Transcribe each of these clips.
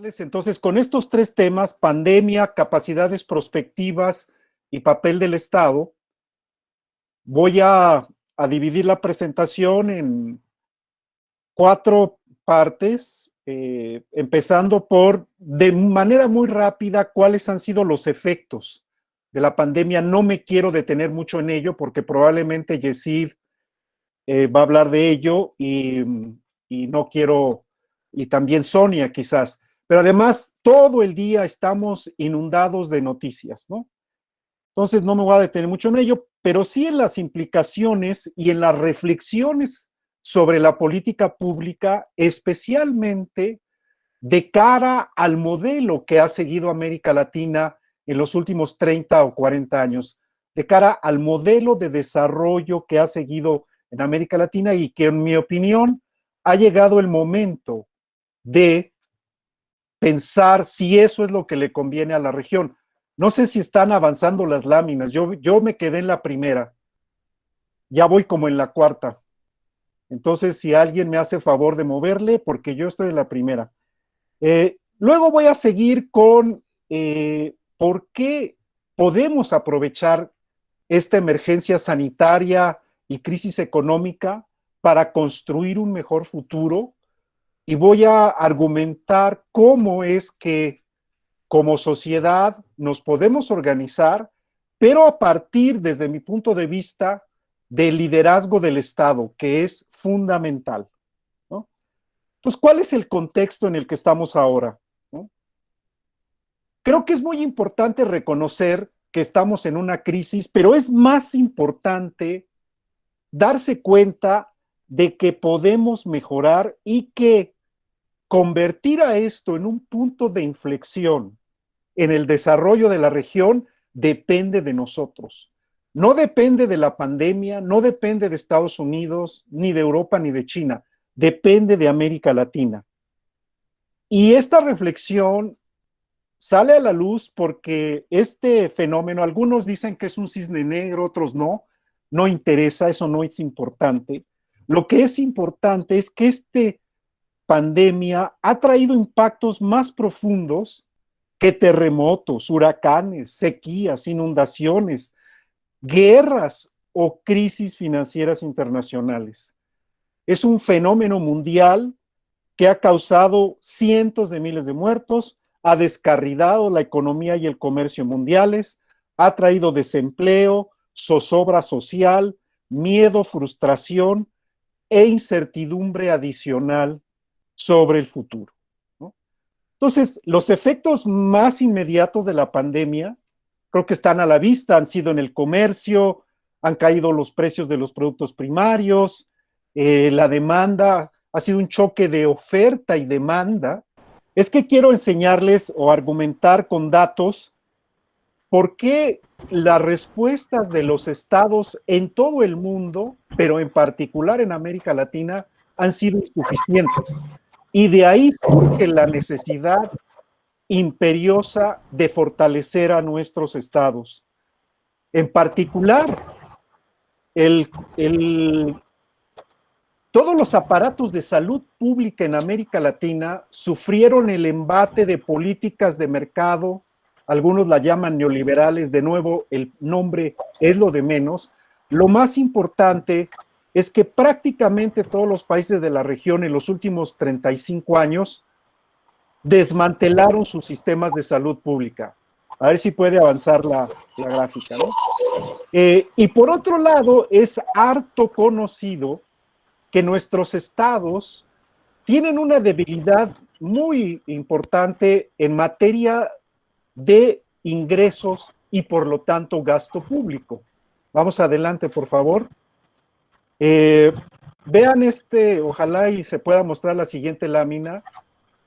Entonces, con estos tres temas, pandemia, capacidades prospectivas y papel del Estado, voy a dividir la presentación en 4 partes, empezando por, de manera muy rápida, cuáles han sido los efectos de la pandemia. No me quiero detener mucho en ello porque probablemente Yesid va a hablar de ello y no quiero, y también Sonia quizás. Pero además, todo el día estamos inundados de noticias, ¿no? Entonces, no me voy a detener mucho en ello, pero sí en las implicaciones y en las reflexiones sobre la política pública, especialmente de cara al modelo que ha seguido América Latina en los últimos 30 o 40 años, de cara al modelo de desarrollo que ha seguido en América Latina y que, en mi opinión, ha llegado el momento de pensar si eso es lo que le conviene a la región. No sé si están avanzando las láminas. Yo me quedé en la primera. Ya voy como en la cuarta. Entonces, si alguien me hace favor de moverle, porque yo estoy en la primera. Luego voy a seguir con por qué podemos aprovechar esta emergencia sanitaria y crisis económica para construir un mejor futuro. Y voy a argumentar cómo es que como sociedad nos podemos organizar, pero a partir, desde mi punto de vista, del liderazgo del Estado, que es fundamental, ¿no? Entonces, ¿cuál es el contexto en el que estamos ahora? ¿No? Creo que es muy importante reconocer que estamos en una crisis, pero es más importante darse cuenta de que podemos mejorar y que convertir a esto en un punto de inflexión en el desarrollo de la región depende de nosotros. No depende de la pandemia, no depende de Estados Unidos, ni de Europa, ni de China. Depende de América Latina. Y esta reflexión sale a la luz porque este fenómeno, algunos dicen que es un cisne negro, otros no. No interesa, eso no es importante. Lo que es importante es que esta pandemia ha traído impactos más profundos que terremotos, huracanes, sequías, inundaciones, guerras o crisis financieras internacionales. Es un fenómeno mundial que ha causado cientos de miles de muertos, ha descarrilado la economía y el comercio mundiales, ha traído desempleo, zozobra social, miedo, frustración e incertidumbre adicional sobre el futuro. Entonces, los efectos más inmediatos de la pandemia creo que están a la vista, han sido en el comercio, han caído los precios de los productos primarios, la demanda, ha sido un choque de oferta y demanda. Es que quiero enseñarles o argumentar con datos por qué las respuestas de los estados en todo el mundo, pero en particular en América Latina, han sido insuficientes. Y de ahí surge la necesidad imperiosa de fortalecer a nuestros estados. En particular, todos los aparatos de salud pública en América Latina sufrieron el embate de políticas de mercado, algunos la llaman neoliberales, de nuevo el nombre es lo de menos. Lo más importante es que prácticamente todos los países de la región en los últimos 35 años desmantelaron sus sistemas de salud pública. A ver si puede avanzar la gráfica, ¿no? Y por otro lado, es harto conocido que nuestros estados tienen una debilidad muy importante en materia de ingresos y por lo tanto gasto público. Vamos adelante, por favor. Vean ojalá y se pueda mostrar la siguiente lámina,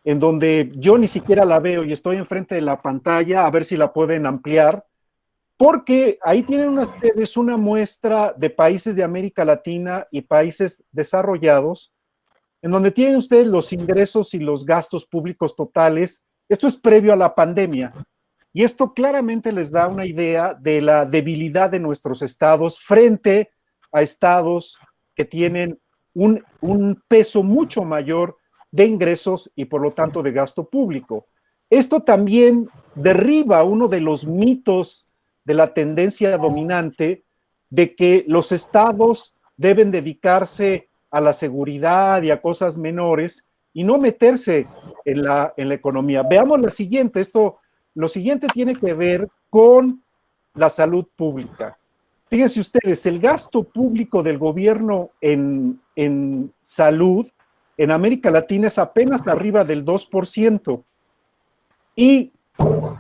en donde yo ni siquiera la veo y estoy enfrente de la pantalla, a ver si la pueden ampliar, porque ahí tienen ustedes una muestra de países de América Latina y países desarrollados, en donde tienen ustedes los ingresos y los gastos públicos totales. Esto es previo a la pandemia. Y esto claramente les da una idea de la debilidad de nuestros estados frente a estados que tienen un peso mucho mayor de ingresos y por lo tanto de gasto público. Esto también derriba uno de los mitos de la tendencia dominante de que los estados deben dedicarse a la seguridad y a cosas menores y no meterse en la economía. Veamos la siguiente. Lo siguiente tiene que ver con la salud pública. Fíjense ustedes, el gasto público del gobierno en salud en América Latina es apenas arriba del 2%. Y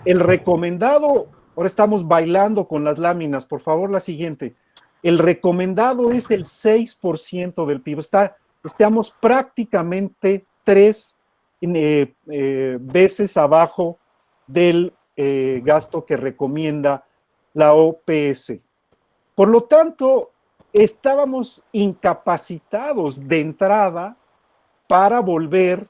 el recomendado, ahora estamos bailando con las láminas, por favor, la siguiente. El recomendado es el 6% del PIB. Estamos prácticamente 3 veces abajo del gasto que recomienda la OPS. Por lo tanto, estábamos incapacitados de entrada para volver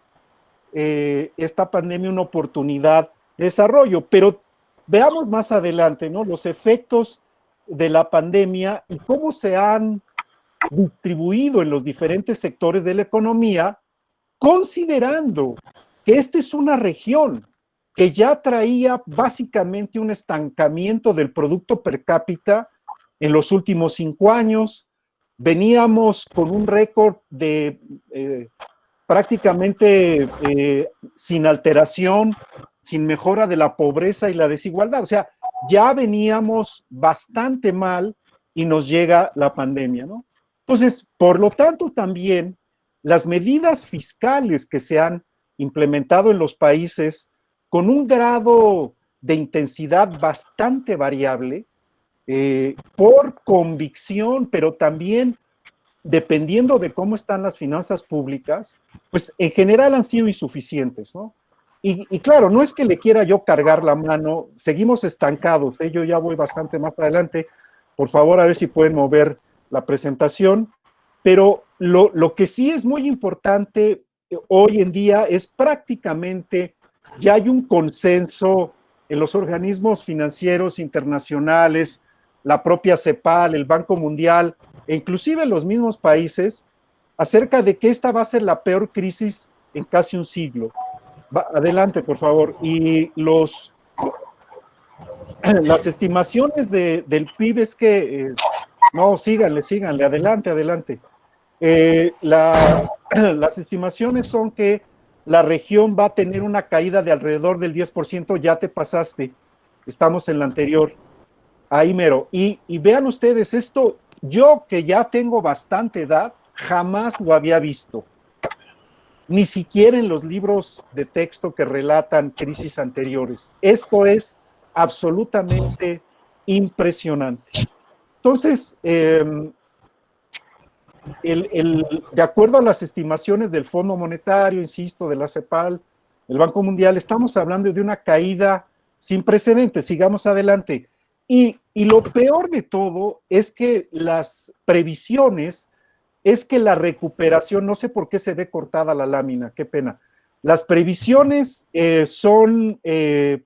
esta pandemia una oportunidad de desarrollo. Pero veamos más adelante, ¿no? Los efectos de la pandemia y cómo se han distribuido en los diferentes sectores de la economía, considerando que esta es una región que ya traía básicamente un estancamiento del producto per cápita en los últimos 5 años. Veníamos con un récord de prácticamente sin alteración, sin mejora de la pobreza y la desigualdad. O sea, ya veníamos bastante mal y nos llega la pandemia, ¿no? Entonces, por lo tanto, también las medidas fiscales que se han implementado en los países con un grado de intensidad bastante variable, por convicción, pero también dependiendo de cómo están las finanzas públicas, pues en general han sido insuficientes, ¿no? Y claro, no es que le quiera yo cargar la mano, seguimos estancados, ¿eh? Yo ya voy bastante más adelante, por favor, a ver si pueden mover la presentación, pero lo que sí es muy importante hoy en día es prácticamente, ya hay un consenso en los organismos financieros internacionales, la propia CEPAL, el Banco Mundial, e inclusive los mismos países, acerca de que esta va a ser la peor crisis en casi un siglo. Adelante, por favor. Y las estimaciones del PIB es que, no, síganle, adelante. Las estimaciones son que la región va a tener una caída de alrededor del 10%, ya te pasaste, estamos en la anterior, ahí mero. Y vean ustedes, esto, yo que ya tengo bastante edad, jamás lo había visto. Ni siquiera en los libros de texto que relatan crisis anteriores. Esto es absolutamente impresionante. Entonces, de acuerdo a las estimaciones del Fondo Monetario, insisto, de la CEPAL, el Banco Mundial, estamos hablando de una caída sin precedentes. Sigamos adelante. Y lo peor de todo es que las previsiones es que la recuperación, no sé por qué se ve cortada la lámina, qué pena. Las previsiones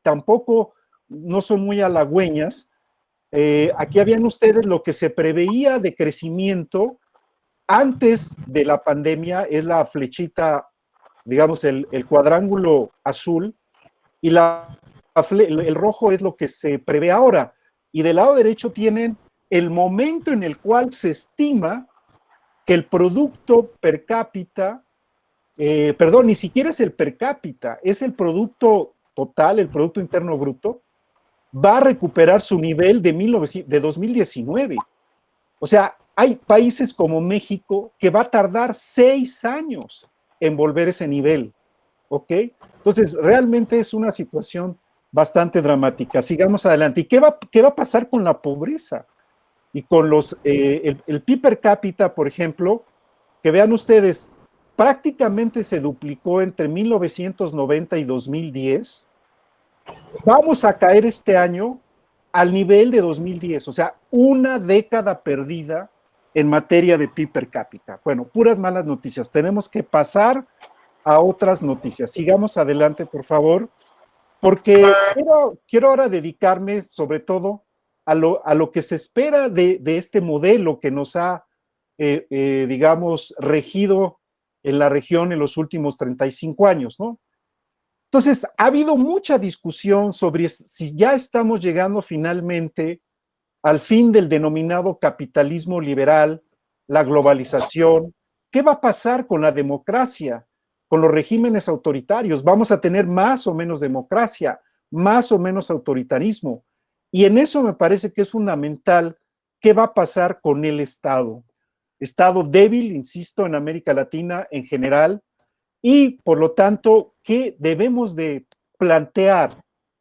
tampoco no son muy halagüeñas. Aquí habían ustedes lo que se preveía de crecimiento antes de la pandemia, es la flechita, digamos, el cuadrángulo azul, y el rojo es lo que se prevé ahora. Y del lado derecho tienen el momento en el cual se estima que el producto per cápita, perdón, ni siquiera es el per cápita, es el producto total, el Producto Interno Bruto, va a recuperar su nivel de 2019. O sea, hay países como México que va a tardar 6 años en volver ese nivel, ¿ok? Entonces, realmente es una situación bastante dramática. Sigamos adelante. ¿Y qué va a pasar con la pobreza? Y con el PIB per cápita, por ejemplo, que vean ustedes, prácticamente se duplicó entre 1990 y 2010. Vamos a caer este año al nivel de 2010, o sea, una década perdida en materia de PIB per cápita. Bueno, puras malas noticias. Tenemos que pasar a otras noticias. Sigamos adelante, por favor, porque quiero ahora dedicarme sobre todo a lo que se espera de este modelo que nos ha, digamos, regido en la región en los últimos 35 años, ¿no? Entonces, ha habido mucha discusión sobre si ya estamos llegando finalmente al fin del denominado capitalismo liberal, la globalización. ¿Qué va a pasar con la democracia, con los regímenes autoritarios? ¿Vamos a tener más o menos democracia, más o menos autoritarismo? Y en eso me parece que es fundamental qué va a pasar con el Estado. Estado débil, insisto, en América Latina en general, y por lo tanto, ¿qué debemos de plantear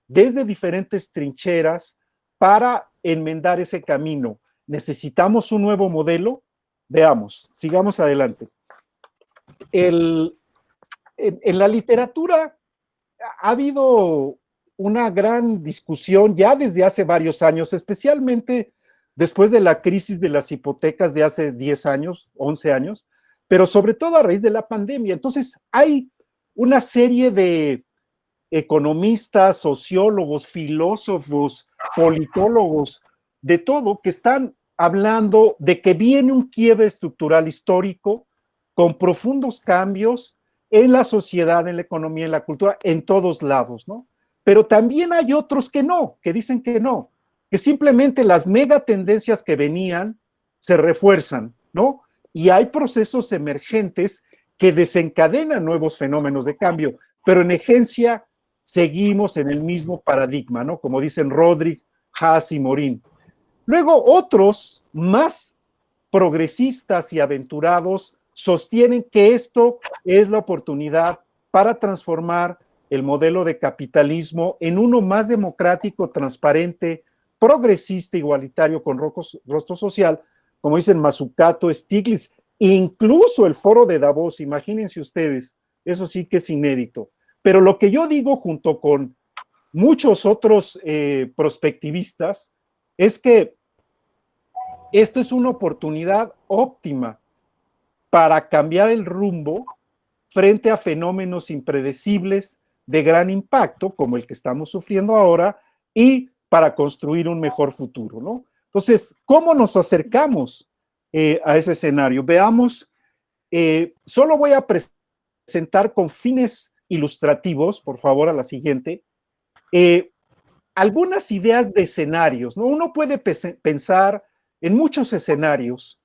desde diferentes trincheras para enmendar ese camino? ¿Necesitamos un nuevo modelo? Veamos, sigamos adelante. En la literatura ha habido una gran discusión ya desde hace varios años, especialmente después de la crisis de las hipotecas de hace 10 años, 11 años, pero sobre todo a raíz de la pandemia. Entonces, hay una serie de economistas, sociólogos, filósofos, politólogos, de todo, que están hablando de que viene un quiebre estructural histórico con profundos cambios en la sociedad, en la economía, en la cultura, en todos lados, ¿no? Pero también hay otros que no, que dicen que no, que simplemente las megatendencias que venían se refuerzan, ¿no? Y hay procesos emergentes que desencadenan nuevos fenómenos de cambio, pero en esencia seguimos en el mismo paradigma, ¿no? Como dicen Rodrik, Haas y Morin. Luego otros más progresistas y aventurados sostienen que esto es la oportunidad para transformar el modelo de capitalismo en uno más democrático, transparente, progresista, igualitario, con rostro social, como dicen Mazzucato, Stiglitz, incluso el foro de Davos, imagínense ustedes, eso sí que es inédito. Pero lo que yo digo junto con muchos otros prospectivistas es que esto es una oportunidad óptima para cambiar el rumbo frente a fenómenos impredecibles de gran impacto, como el que estamos sufriendo ahora, y para construir un mejor futuro, ¿no? Entonces, ¿cómo nos acercamos a ese escenario? Veamos, solo voy a presentar con fines ilustrativos, por favor, a la siguiente, algunas ideas de escenarios, ¿no? Uno puede pensar en muchos escenarios.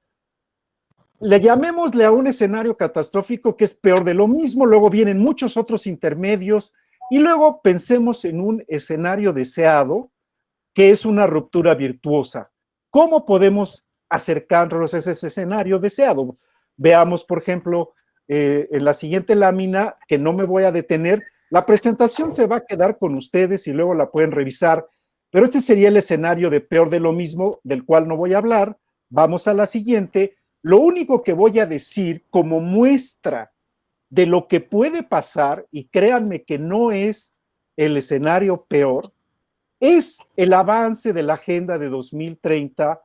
Llamémosle a un escenario catastrófico que es peor de lo mismo, luego vienen muchos otros intermedios y luego pensemos en un escenario deseado que es una ruptura virtuosa. ¿Cómo podemos acercarnos a ese escenario deseado? Veamos, por ejemplo, en la siguiente lámina, que no me voy a detener, la presentación se va a quedar con ustedes y luego la pueden revisar, pero este sería el escenario de peor de lo mismo, del cual no voy a hablar. Vamos a la siguiente. Lo único que voy a decir como muestra de lo que puede pasar, y créanme que no es el escenario peor, es el avance de la Agenda de 2030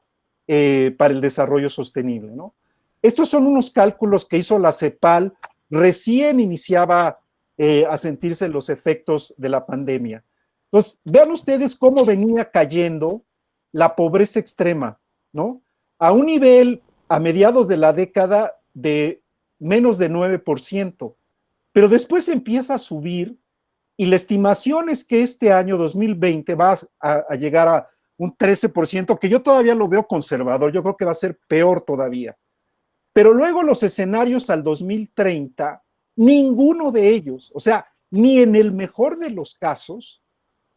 para el desarrollo sostenible, ¿no? Estos son unos cálculos que hizo la CEPAL, recién iniciaba a sentirse los efectos de la pandemia. Entonces, vean ustedes cómo venía cayendo la pobreza extrema, ¿no? A un nivel a mediados de la década de menos de 9%, pero después empieza a subir y la estimación es que este año 2020 va a llegar a un 13%, que yo todavía lo veo conservador, yo creo que va a ser peor todavía. Pero luego los escenarios al 2030, ninguno de ellos, o sea, ni en el mejor de los casos,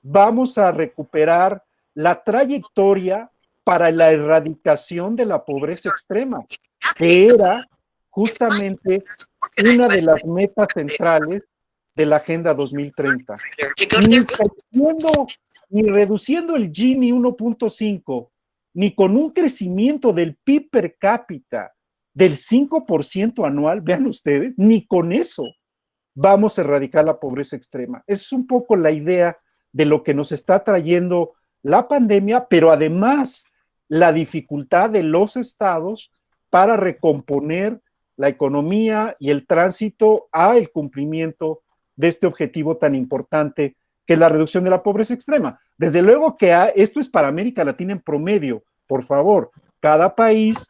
vamos a recuperar la trayectoria para la erradicación de la pobreza extrema, que era justamente una de las metas centrales de la Agenda 2030. Ni reduciendo el Gini 1.5, ni con un crecimiento del PIB per cápita del 5% anual, vean ustedes, ni con eso vamos a erradicar la pobreza extrema. Esa es un poco la idea de lo que nos está trayendo la pandemia, pero además la dificultad de los estados para recomponer la economía y el tránsito al cumplimiento de este objetivo tan importante que es la reducción de la pobreza extrema. Desde luego que esto es para América Latina en promedio, por favor, cada país,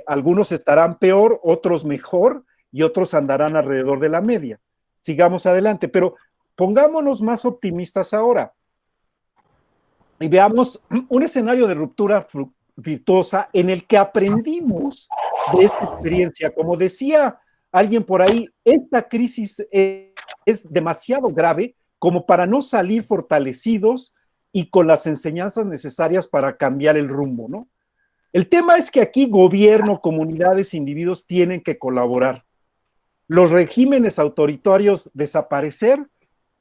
algunos estarán peor, otros mejor, y otros andarán alrededor de la media. Sigamos adelante, pero pongámonos más optimistas ahora y veamos un escenario de ruptura virtuosa en el que aprendimos de esta experiencia. Como decía alguien por ahí, esta crisis es demasiado grave como para no salir fortalecidos y con las enseñanzas necesarias para cambiar el rumbo, ¿no? El tema es que aquí gobierno, comunidades, individuos tienen que colaborar. Los regímenes autoritarios desaparecer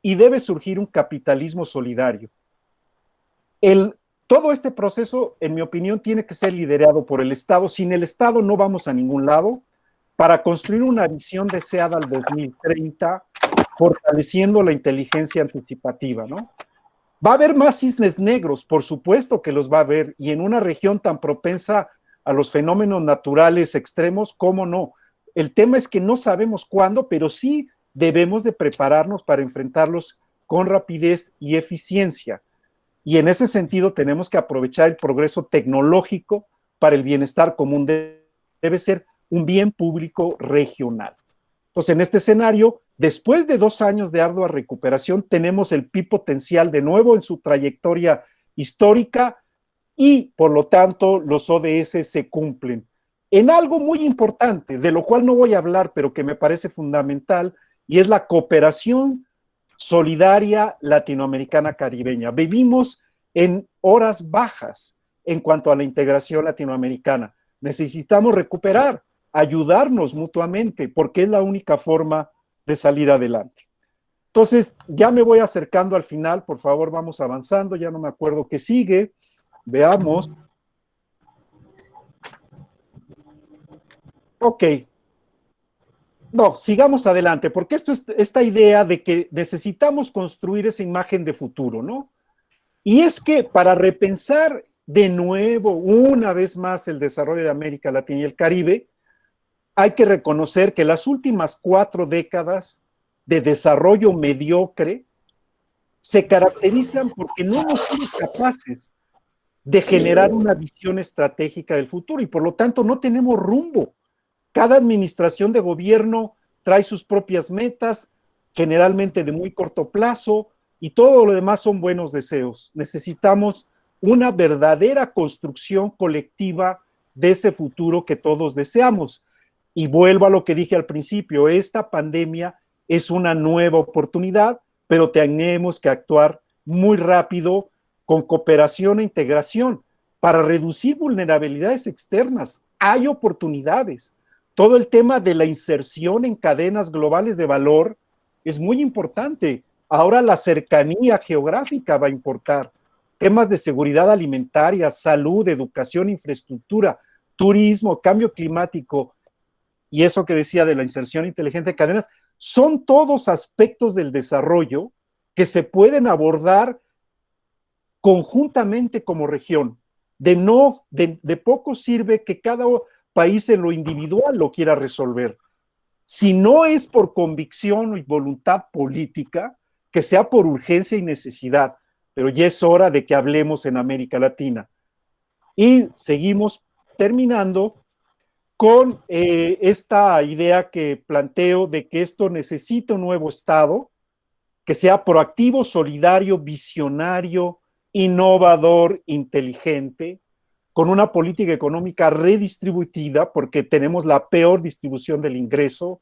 y debe surgir un capitalismo solidario. Todo este proceso, en mi opinión, tiene que ser liderado por el Estado. Sin el Estado no vamos a ningún lado. Para construir una visión deseada al 2030, fortaleciendo la inteligencia anticipativa, ¿no? Va a haber más cisnes negros, por supuesto que los va a haber, y en una región tan propensa a los fenómenos naturales extremos, ¿cómo no? El tema es que no sabemos cuándo, pero sí debemos de prepararnos para enfrentarlos con rapidez y eficiencia. Y en ese sentido tenemos que aprovechar el progreso tecnológico para el bienestar común. Debe ser un bien público regional. Entonces, en este escenario, después de 2 años de ardua recuperación, tenemos el PIB potencial de nuevo en su trayectoria histórica y, por lo tanto, los ODS se cumplen. En algo muy importante, de lo cual no voy a hablar, pero que me parece fundamental, y es la cooperación solidaria latinoamericana caribeña. Vivimos en horas bajas en cuanto a la integración latinoamericana. Necesitamos recuperar, ayudarnos mutuamente, porque es la única forma de salir adelante. Entonces, ya me voy acercando al final, por favor, vamos avanzando, ya no me acuerdo qué sigue. Veamos. Ok. No, sigamos adelante, porque esto es esta idea de que necesitamos construir esa imagen de futuro, ¿no? Y es que para repensar de nuevo, una vez más, el desarrollo de América Latina y el Caribe, hay que reconocer que las últimas 4 décadas de desarrollo mediocre se caracterizan porque no hemos sido capaces de generar una visión estratégica del futuro y por lo tanto no tenemos rumbo. Cada administración de gobierno trae sus propias metas, generalmente de muy corto plazo, y todo lo demás son buenos deseos. Necesitamos una verdadera construcción colectiva de ese futuro que todos deseamos. Y vuelvo a lo que dije al principio, esta pandemia es una nueva oportunidad, pero tenemos que actuar muy rápido con cooperación e integración para reducir vulnerabilidades externas. Hay oportunidades. Todo el tema de la inserción en cadenas globales de valor es muy importante. Ahora la cercanía geográfica va a importar. Temas de seguridad alimentaria, salud, educación, infraestructura, turismo, cambio climático y eso que decía de la inserción inteligente de cadenas, son todos aspectos del desarrollo que se pueden abordar conjuntamente como región. De poco sirve que cada país en lo individual lo quiera resolver. Si no es por convicción y voluntad política, que sea por urgencia y necesidad, pero ya es hora de que hablemos en América Latina. Y seguimos terminando con esta idea que planteo de que esto necesita un nuevo Estado, que sea proactivo, solidario, visionario, innovador, inteligente, con una política económica redistributiva, porque tenemos la peor distribución del ingreso,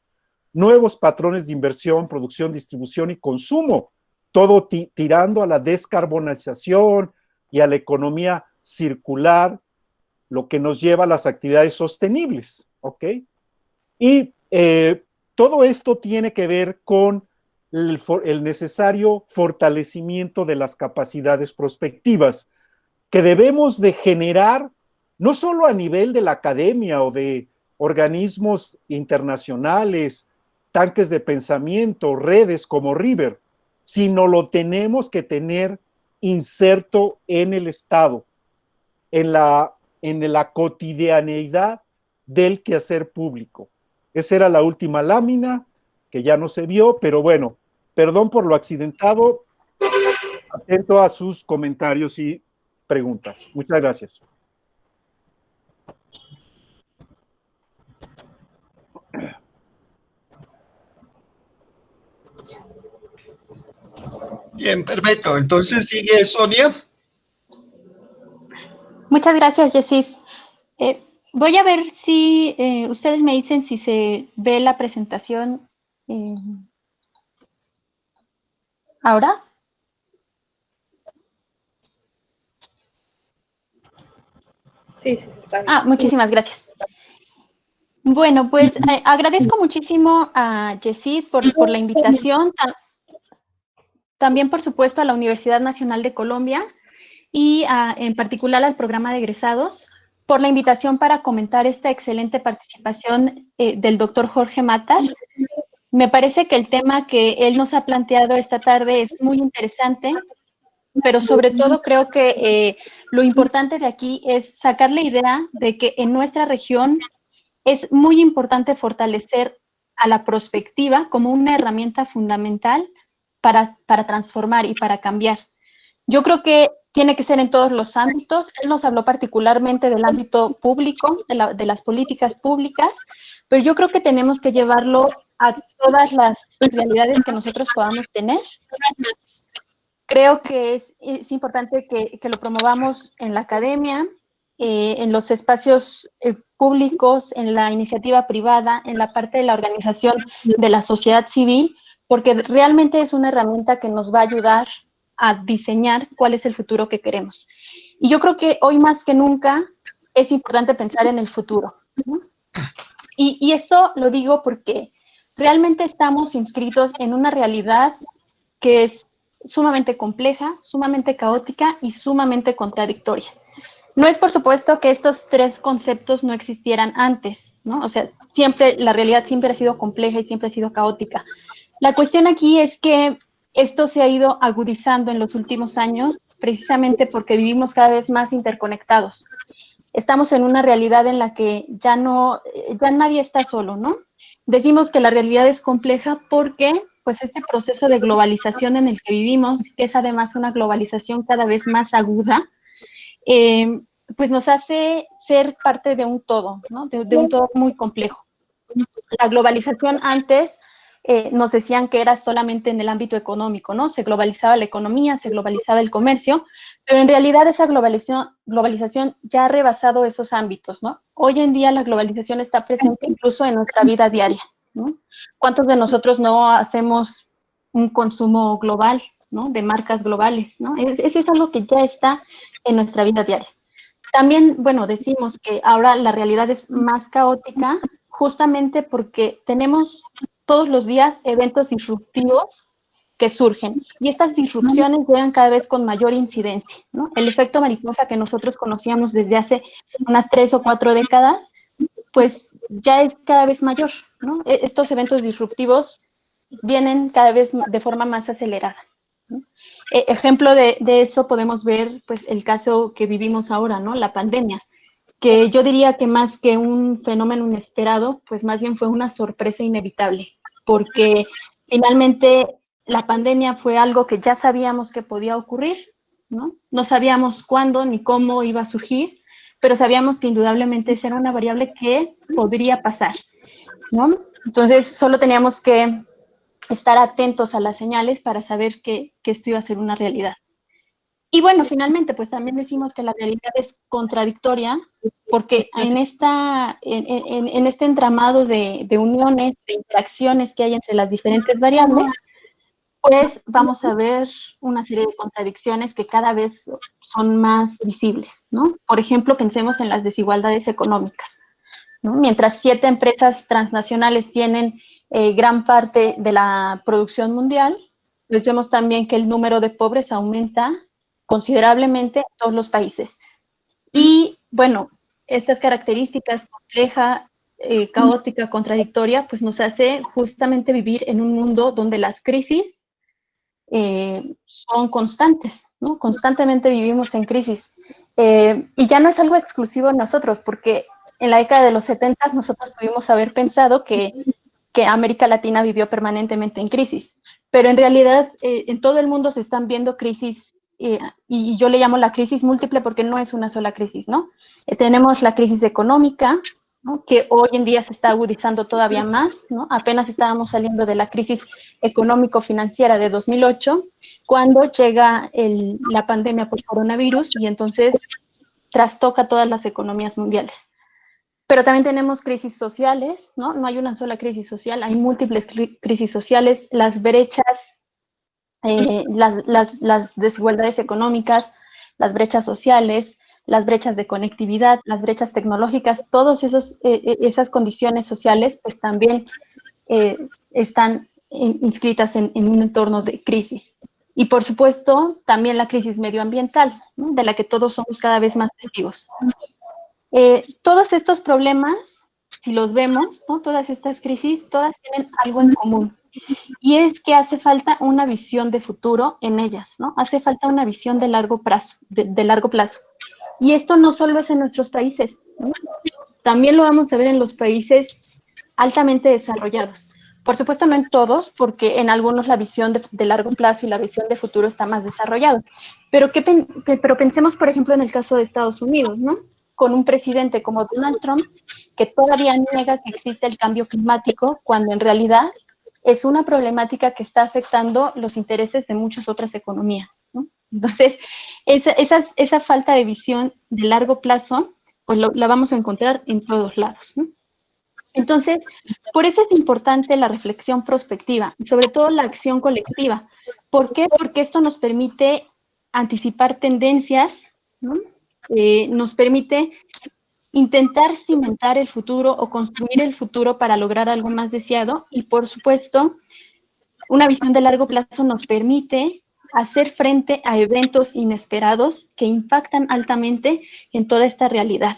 nuevos patrones de inversión, producción, distribución y consumo, todo tirando a la descarbonización y a la economía circular, lo que nos lleva a las actividades sostenibles, ¿ok? Y todo esto tiene que ver con el necesario fortalecimiento de las capacidades prospectivas que debemos de generar no solo a nivel de la academia o de organismos internacionales, tanques de pensamiento, redes como River, sino lo tenemos que tener inserto en el Estado, en la cotidianeidad del quehacer público. Esa era la última lámina, que ya no se vio, pero bueno, perdón por lo accidentado, atento a sus comentarios y preguntas. Muchas gracias. Bien, perfecto. Entonces sigue Sonia. Muchas gracias, Yesid. Voy a ver si ustedes me dicen si se ve la presentación ahora. Sí, sí, se está bien. Muchísimas gracias. Bueno, pues agradezco muchísimo a Yesid por la invitación, también por supuesto a la Universidad Nacional de Colombia y en particular al programa de egresados por la invitación para comentar esta excelente participación del doctor Jorge Matar. Me parece que el tema que él nos ha planteado esta tarde es muy interesante, pero sobre todo creo que lo importante de aquí es sacar la idea de que en nuestra región es muy importante fortalecer a la prospectiva como una herramienta fundamental para transformar y para cambiar. Yo creo que tiene que ser en todos los ámbitos. Él nos habló particularmente del ámbito público, de las políticas públicas, pero yo creo que tenemos que llevarlo a todas las realidades que nosotros podamos tener. Creo que es importante que lo promovamos en la academia, en los espacios públicos, en la iniciativa privada, en la parte de la organización de la sociedad civil, porque realmente es una herramienta que nos va a ayudar a diseñar cuál es el futuro que queremos. Y yo creo que hoy más que nunca es importante pensar en el futuro, ¿no? Y eso lo digo porque realmente estamos inscritos en una realidad que es sumamente compleja, sumamente caótica y sumamente contradictoria. No es por supuesto que estos tres conceptos no existieran antes, ¿no? O sea, siempre, la realidad siempre ha sido compleja y siempre ha sido caótica. La cuestión aquí es que esto se ha ido agudizando en los últimos años precisamente porque vivimos cada vez más interconectados. Estamos en una realidad en la que ya nadie está solo, ¿no? Decimos que la realidad es compleja porque, pues, este proceso de globalización en el que vivimos, que es además una globalización cada vez más aguda, pues nos hace ser parte de un todo, ¿no? De un todo muy complejo. La globalización antes nos decían que era solamente en el ámbito económico, ¿no? Se globalizaba la economía, se globalizaba el comercio, pero en realidad esa globalización ya ha rebasado esos ámbitos, ¿no? Hoy en día la globalización está presente incluso en nuestra vida diaria, ¿no? ¿Cuántos de nosotros no hacemos un consumo global, ¿no? De marcas globales, ¿no? Eso es algo que ya está en nuestra vida diaria. También, bueno, decimos que ahora la realidad es más caótica justamente porque tenemos todos los días eventos disruptivos que surgen y estas disrupciones llegan cada vez con mayor incidencia, ¿no? El efecto mariposa que nosotros conocíamos desde hace unas 3 o 4 décadas, pues ya es cada vez mayor, ¿no? Estos eventos disruptivos vienen cada vez de forma más acelerada, ¿no? Ejemplo de eso podemos ver, pues, el caso que vivimos ahora, ¿no? La pandemia, que yo diría que más que un fenómeno inesperado, pues más bien fue una sorpresa inevitable, porque finalmente la pandemia fue algo que ya sabíamos que podía ocurrir, ¿no? No sabíamos cuándo ni cómo iba a surgir, pero sabíamos que indudablemente esa era una variable que podría pasar, ¿no? Entonces, solo teníamos que estar atentos a las señales para saber que esto iba a ser una realidad. Y bueno, finalmente, pues también decimos que la realidad es contradictoria porque en este entramado de uniones, de interacciones que hay entre las diferentes variables, pues vamos a ver una serie de contradicciones que cada vez son más visibles, ¿no? Por ejemplo, pensemos en las desigualdades económicas, ¿no? Mientras 7 empresas transnacionales tienen gran parte de la producción mundial, pues vemos también que el número de pobres aumenta considerablemente en todos los países. Y bueno, estas características compleja, caótica, contradictoria, pues nos hace justamente vivir en un mundo donde las crisis son constantes, ¿no? Constantemente vivimos en crisis. Y ya no es algo exclusivo de nosotros, porque en la década de los 70 nosotros pudimos haber pensado que América Latina vivió permanentemente en crisis, pero en realidad en todo el mundo se están viendo crisis, y yo le llamo la crisis múltiple porque no es una sola crisis, ¿no? Tenemos la crisis económica, ¿no? Que hoy en día se está agudizando todavía más, ¿no? Apenas estábamos saliendo de la crisis económico-financiera de 2008, cuando llega la pandemia por coronavirus y entonces trastoca todas las economías mundiales. Pero también tenemos crisis sociales, ¿no? No hay una sola crisis social, hay múltiples crisis sociales, las brechas, las desigualdades económicas, las brechas sociales, las brechas de conectividad, las brechas tecnológicas, todas esas condiciones sociales pues también están inscritas en un entorno de crisis. Y por supuesto también la crisis medioambiental, ¿no? De la que todos somos cada vez más testigos. Todos estos problemas, si los vemos, ¿no? Todas estas crisis, todas tienen algo en común. Y es que hace falta una visión de futuro en ellas, ¿no? Hace falta una visión de largo plazo, de largo plazo. Y esto no solo es en nuestros países, ¿no? También lo vamos a ver en los países altamente desarrollados. Por supuesto, no en todos, porque en algunos la visión de largo plazo y la visión de futuro está más desarrollado. Pero pensemos, por ejemplo, en el caso de Estados Unidos, ¿no? Con un presidente como Donald Trump, que todavía niega que existe el cambio climático, cuando en realidad es una problemática que está afectando los intereses de muchas otras economías, ¿no? Entonces, esa falta de visión de largo plazo, pues la vamos a encontrar en todos lados, ¿no? Entonces, por eso es importante la reflexión prospectiva y sobre todo la acción colectiva. ¿Por qué? Porque esto nos permite anticipar tendencias, ¿no? Nos permite intentar cimentar el futuro o construir el futuro para lograr algo más deseado y, por supuesto, una visión de largo plazo nos permite hacer frente a eventos inesperados que impactan altamente en toda esta realidad.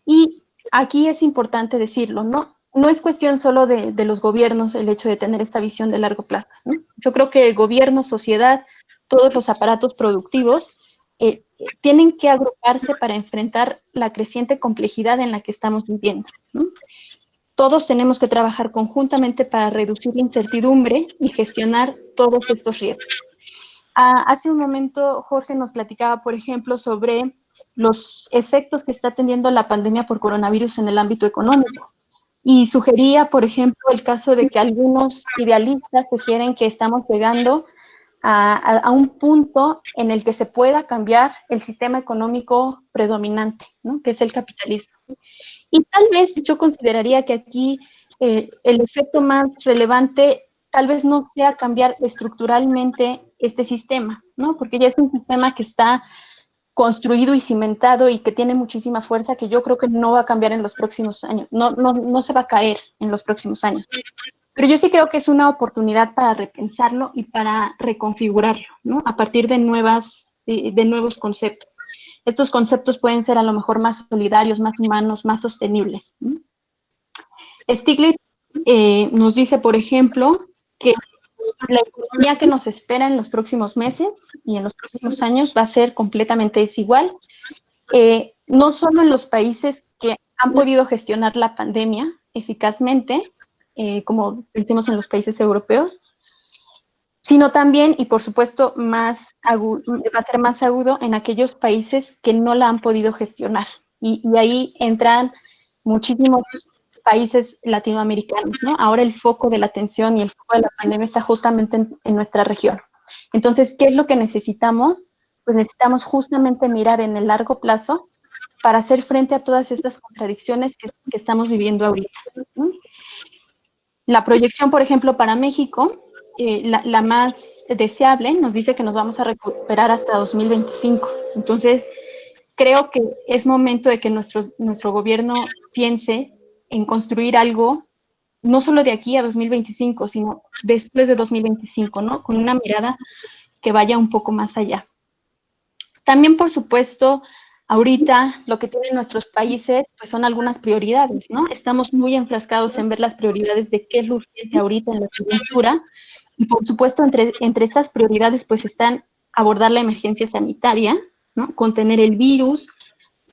Y aquí es importante decirlo, ¿no? No es cuestión solo de los gobiernos el hecho de tener esta visión de largo plazo, ¿no? Yo creo que gobierno, sociedad, todos los aparatos productivos tienen que agruparse para enfrentar la creciente complejidad en la que estamos viviendo, ¿no? Todos tenemos que trabajar conjuntamente para reducir la incertidumbre y gestionar todos estos riesgos. Hace un momento Jorge nos platicaba, por ejemplo, sobre los efectos que está teniendo la pandemia por coronavirus en el ámbito económico. Y sugería, por ejemplo, el caso de que algunos idealistas sugieren que estamos llegando a un punto en el que se pueda cambiar el sistema económico predominante, ¿no? Que es el capitalismo. Y tal vez yo consideraría que aquí el efecto más relevante tal vez no sea cambiar estructuralmente este sistema, ¿no? Porque ya es un sistema que está construido y cimentado y que tiene muchísima fuerza que yo creo que no va a cambiar en los próximos años, no se va a caer en los próximos años. Pero yo sí creo que es una oportunidad para repensarlo y para reconfigurarlo, ¿no? A partir de nuevos conceptos. Estos conceptos pueden ser a lo mejor más solidarios, más humanos, más sostenibles, ¿no? Stiglitz nos dice, por ejemplo, que la economía que nos espera en los próximos meses y en los próximos años va a ser completamente desigual, no solo en los países que han podido gestionar la pandemia eficazmente, como pensemos en los países europeos, sino también, y por supuesto, va a ser más agudo en aquellos países que no la han podido gestionar. Y ahí entran muchísimos países latinoamericanos, ¿no? Ahora el foco de la atención y el foco de la pandemia está justamente en nuestra región. Entonces, ¿qué es lo que necesitamos? Pues necesitamos justamente mirar en el largo plazo para hacer frente a todas estas contradicciones que estamos viviendo ahorita, ¿no? La proyección, por ejemplo, para México, la más deseable, nos dice que nos vamos a recuperar hasta 2025. Entonces, creo que es momento de que nuestro gobierno piense en construir algo, no solo de aquí a 2025, sino después de 2025, ¿no? Con una mirada que vaya un poco más allá. También, por supuesto, ahorita lo que tienen nuestros países pues son algunas prioridades, ¿no? Estamos muy enfrascados en ver las prioridades de qué es lo urgente ahorita en la coyuntura y por supuesto entre estas prioridades pues están abordar la emergencia sanitaria, ¿no? Contener el virus,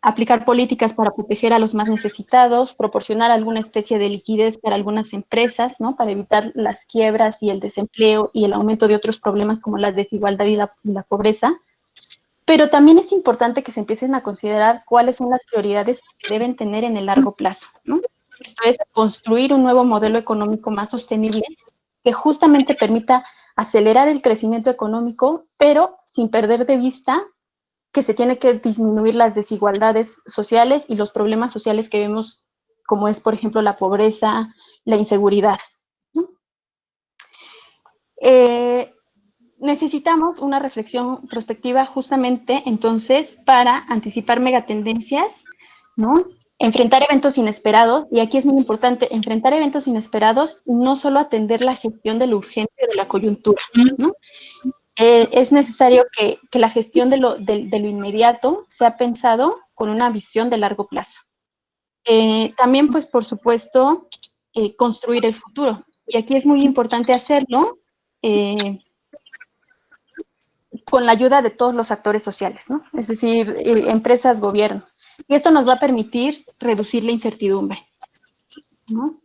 aplicar políticas para proteger a los más necesitados, proporcionar alguna especie de liquidez para algunas empresas, ¿no? Para evitar las quiebras y el desempleo y el aumento de otros problemas como la desigualdad y la pobreza. pero también es importante que se empiecen a considerar cuáles son las prioridades que se deben tener en el largo plazo, ¿no? Esto es construir un nuevo modelo económico más sostenible que justamente permita acelerar el crecimiento económico, pero sin perder de vista que se tiene que disminuir las desigualdades sociales y los problemas sociales que vemos, como es, por ejemplo, la pobreza, la inseguridad, ¿no? Necesitamos una reflexión prospectiva justamente entonces para anticipar megatendencias, ¿no? Enfrentar eventos inesperados, y aquí es muy importante, enfrentar eventos inesperados, no solo atender la gestión de lo urgente de la coyuntura, ¿no? Es necesario que la gestión de lo inmediato sea pensado con una visión de largo plazo. También, pues, por supuesto, construir el futuro. Y aquí es muy importante hacerlo con la ayuda de todos los actores sociales, ¿no? Es decir, empresas, gobierno. Y esto nos va a permitir reducir la incertidumbre, ¿no?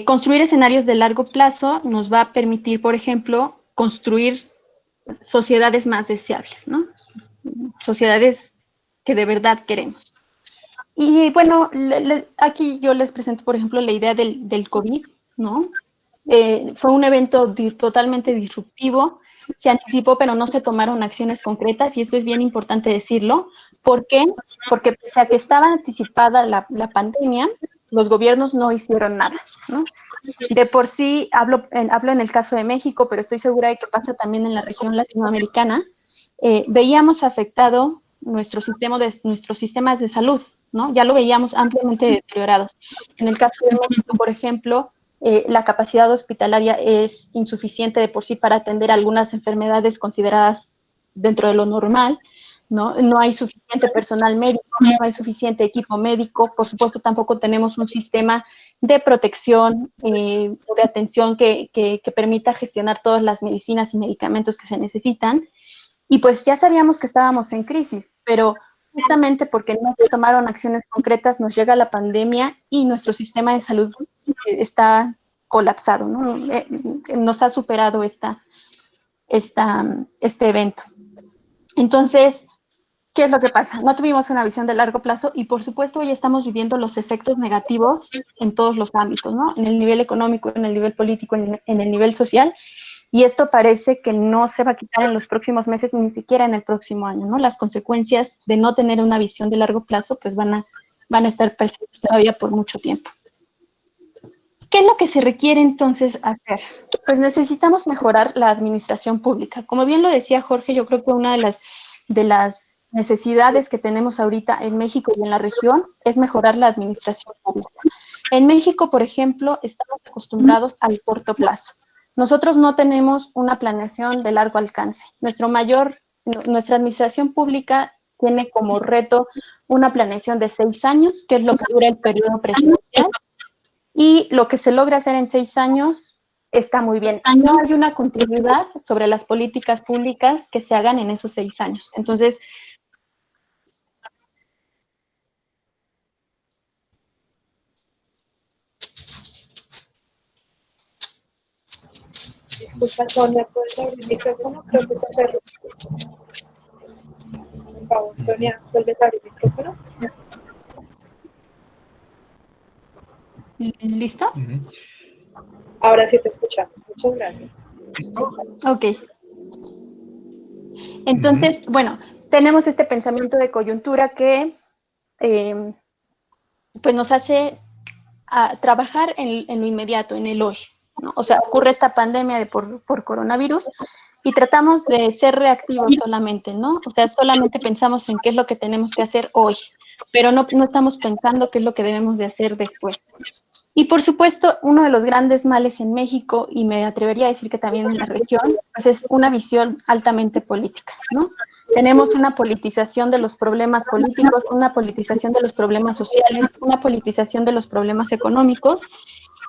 Construir escenarios de largo plazo nos va a permitir, por ejemplo, construir sociedades más deseables, ¿no? Sociedades que de verdad queremos. Y bueno, aquí yo les presento, por ejemplo, la idea del COVID, ¿no? Fue un evento totalmente disruptivo, se anticipó, pero no se tomaron acciones concretas, y esto es bien importante decirlo. ¿Por qué? Porque pese a que estaba anticipada la pandemia, los gobiernos no hicieron nada, ¿no? De por sí, hablo en el caso de México, pero estoy segura de que pasa también en la región latinoamericana, veíamos afectado nuestros sistemas de salud, ¿no? Ya lo veíamos ampliamente deteriorados. En el caso de México, por ejemplo, la capacidad hospitalaria es insuficiente de por sí para atender algunas enfermedades consideradas dentro de lo normal, ¿no? No hay suficiente personal médico, no hay suficiente equipo médico, por supuesto tampoco tenemos un sistema de protección o de atención que permita gestionar todas las medicinas y medicamentos que se necesitan. Y pues ya sabíamos que estábamos en crisis, pero justamente porque no se tomaron acciones concretas, nos llega la pandemia y nuestro sistema de salud está colapsado, ¿no? Nos ha superado este evento. Entonces, ¿qué es lo que pasa? No tuvimos una visión de largo plazo y, por supuesto, hoy estamos viviendo los efectos negativos en todos los ámbitos, ¿no? En el nivel económico, en el nivel político, en el nivel social. Y esto parece que no se va a quitar en los próximos meses, ni siquiera en el próximo año, ¿no? Las consecuencias de no tener una visión de largo plazo, pues van a estar presentes todavía por mucho tiempo. ¿Qué es lo que se requiere entonces hacer? Pues necesitamos mejorar la administración pública. Como bien lo decía Jorge, yo creo que una de las necesidades que tenemos ahorita en México y en la región es mejorar la administración pública. En México, por ejemplo, estamos acostumbrados al corto plazo. Nosotros no tenemos una planeación de largo alcance. Nuestra administración pública tiene como reto una planeación de 6 años, que es lo que dura el periodo presidencial, y lo que se logra hacer en 6 años está muy bien. No hay una continuidad sobre las políticas públicas que se hagan en esos 6 años. Entonces, Disculpa, Sonia, ¿puedes abrir el micrófono? Creo que se cerró. Por favor, Sonia, ¿vuelves a abrir el micrófono? ¿listo? Ahora sí te escuchamos. Muchas gracias. Ok. Entonces, bueno, tenemos este pensamiento de coyuntura que pues nos hace trabajar en lo inmediato, en el hoy, ¿no? O sea, ocurre esta pandemia por coronavirus y tratamos de ser reactivos solamente, ¿no? O sea, solamente pensamos en qué es lo que tenemos que hacer hoy, pero no estamos pensando qué es lo que debemos de hacer después. Y por supuesto, uno de los grandes males en México, y me atrevería a decir que también en la región, pues es una visión altamente política, ¿no? Tenemos una politización de los problemas políticos, una politización de los problemas sociales, una politización de los problemas económicos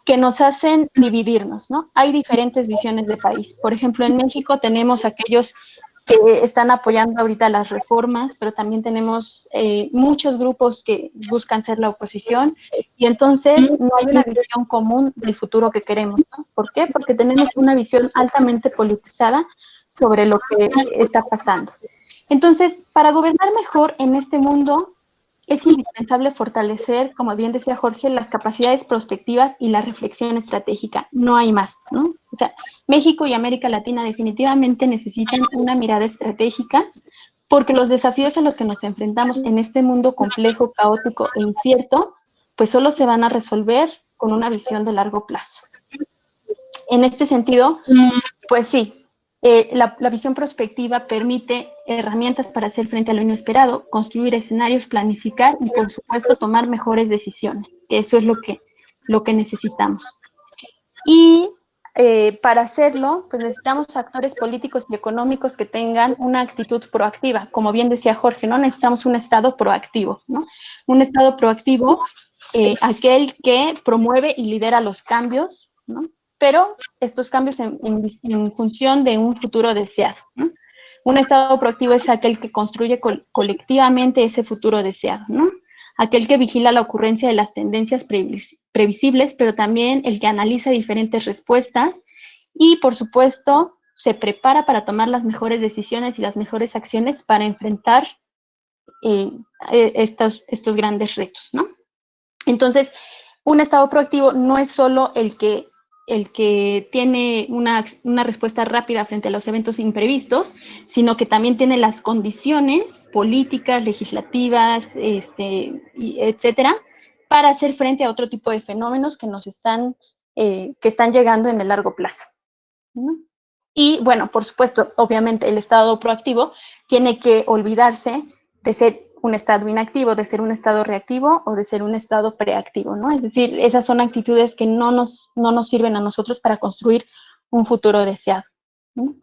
que nos hacen dividirnos, ¿no? Hay diferentes visiones de país. Por ejemplo, en México tenemos aquellos que están apoyando ahorita las reformas, pero también tenemos muchos grupos que buscan ser la oposición, y entonces no hay una visión común del futuro que queremos, ¿no? ¿Por qué? Porque tenemos una visión altamente politizada sobre lo que está pasando. Entonces, para gobernar mejor en este mundo, es indispensable fortalecer, como bien decía Jorge, las capacidades prospectivas y la reflexión estratégica. No hay más, ¿no? O sea, México y América Latina definitivamente necesitan una mirada estratégica porque los desafíos a los que nos enfrentamos en este mundo complejo, caótico e incierto, pues solo se van a resolver con una visión de largo plazo. En este sentido, pues sí, la visión prospectiva permite herramientas para hacer frente a lo inesperado, construir escenarios, planificar y, por supuesto, tomar mejores decisiones, que eso es lo que necesitamos. Y para hacerlo, pues necesitamos actores políticos y económicos que tengan una actitud proactiva. Como bien decía Jorge, ¿no? Necesitamos un Estado proactivo, ¿no? Un Estado proactivo, aquel que promueve y lidera los cambios, ¿no? Pero estos cambios en función de un futuro deseado, ¿no? Un Estado proactivo es aquel que construye colectivamente ese futuro deseado, ¿no? Aquel que vigila la ocurrencia de las tendencias previsibles, pero también el que analiza diferentes respuestas y, por supuesto, se prepara para tomar las mejores decisiones y las mejores acciones para enfrentar estos grandes retos, ¿no? Entonces, un Estado proactivo no es solo el que tiene una respuesta rápida frente a los eventos imprevistos, sino que también tiene las condiciones políticas, legislativas, etcétera, para hacer frente a otro tipo de fenómenos que están llegando en el largo plazo, ¿no? Y bueno, por supuesto, obviamente el Estado proactivo tiene que olvidarse de ser un Estado inactivo, de ser un Estado reactivo o de ser un Estado preactivo, ¿no? Es decir, esas son actitudes que no nos sirven a nosotros para construir un futuro deseado, ¿no?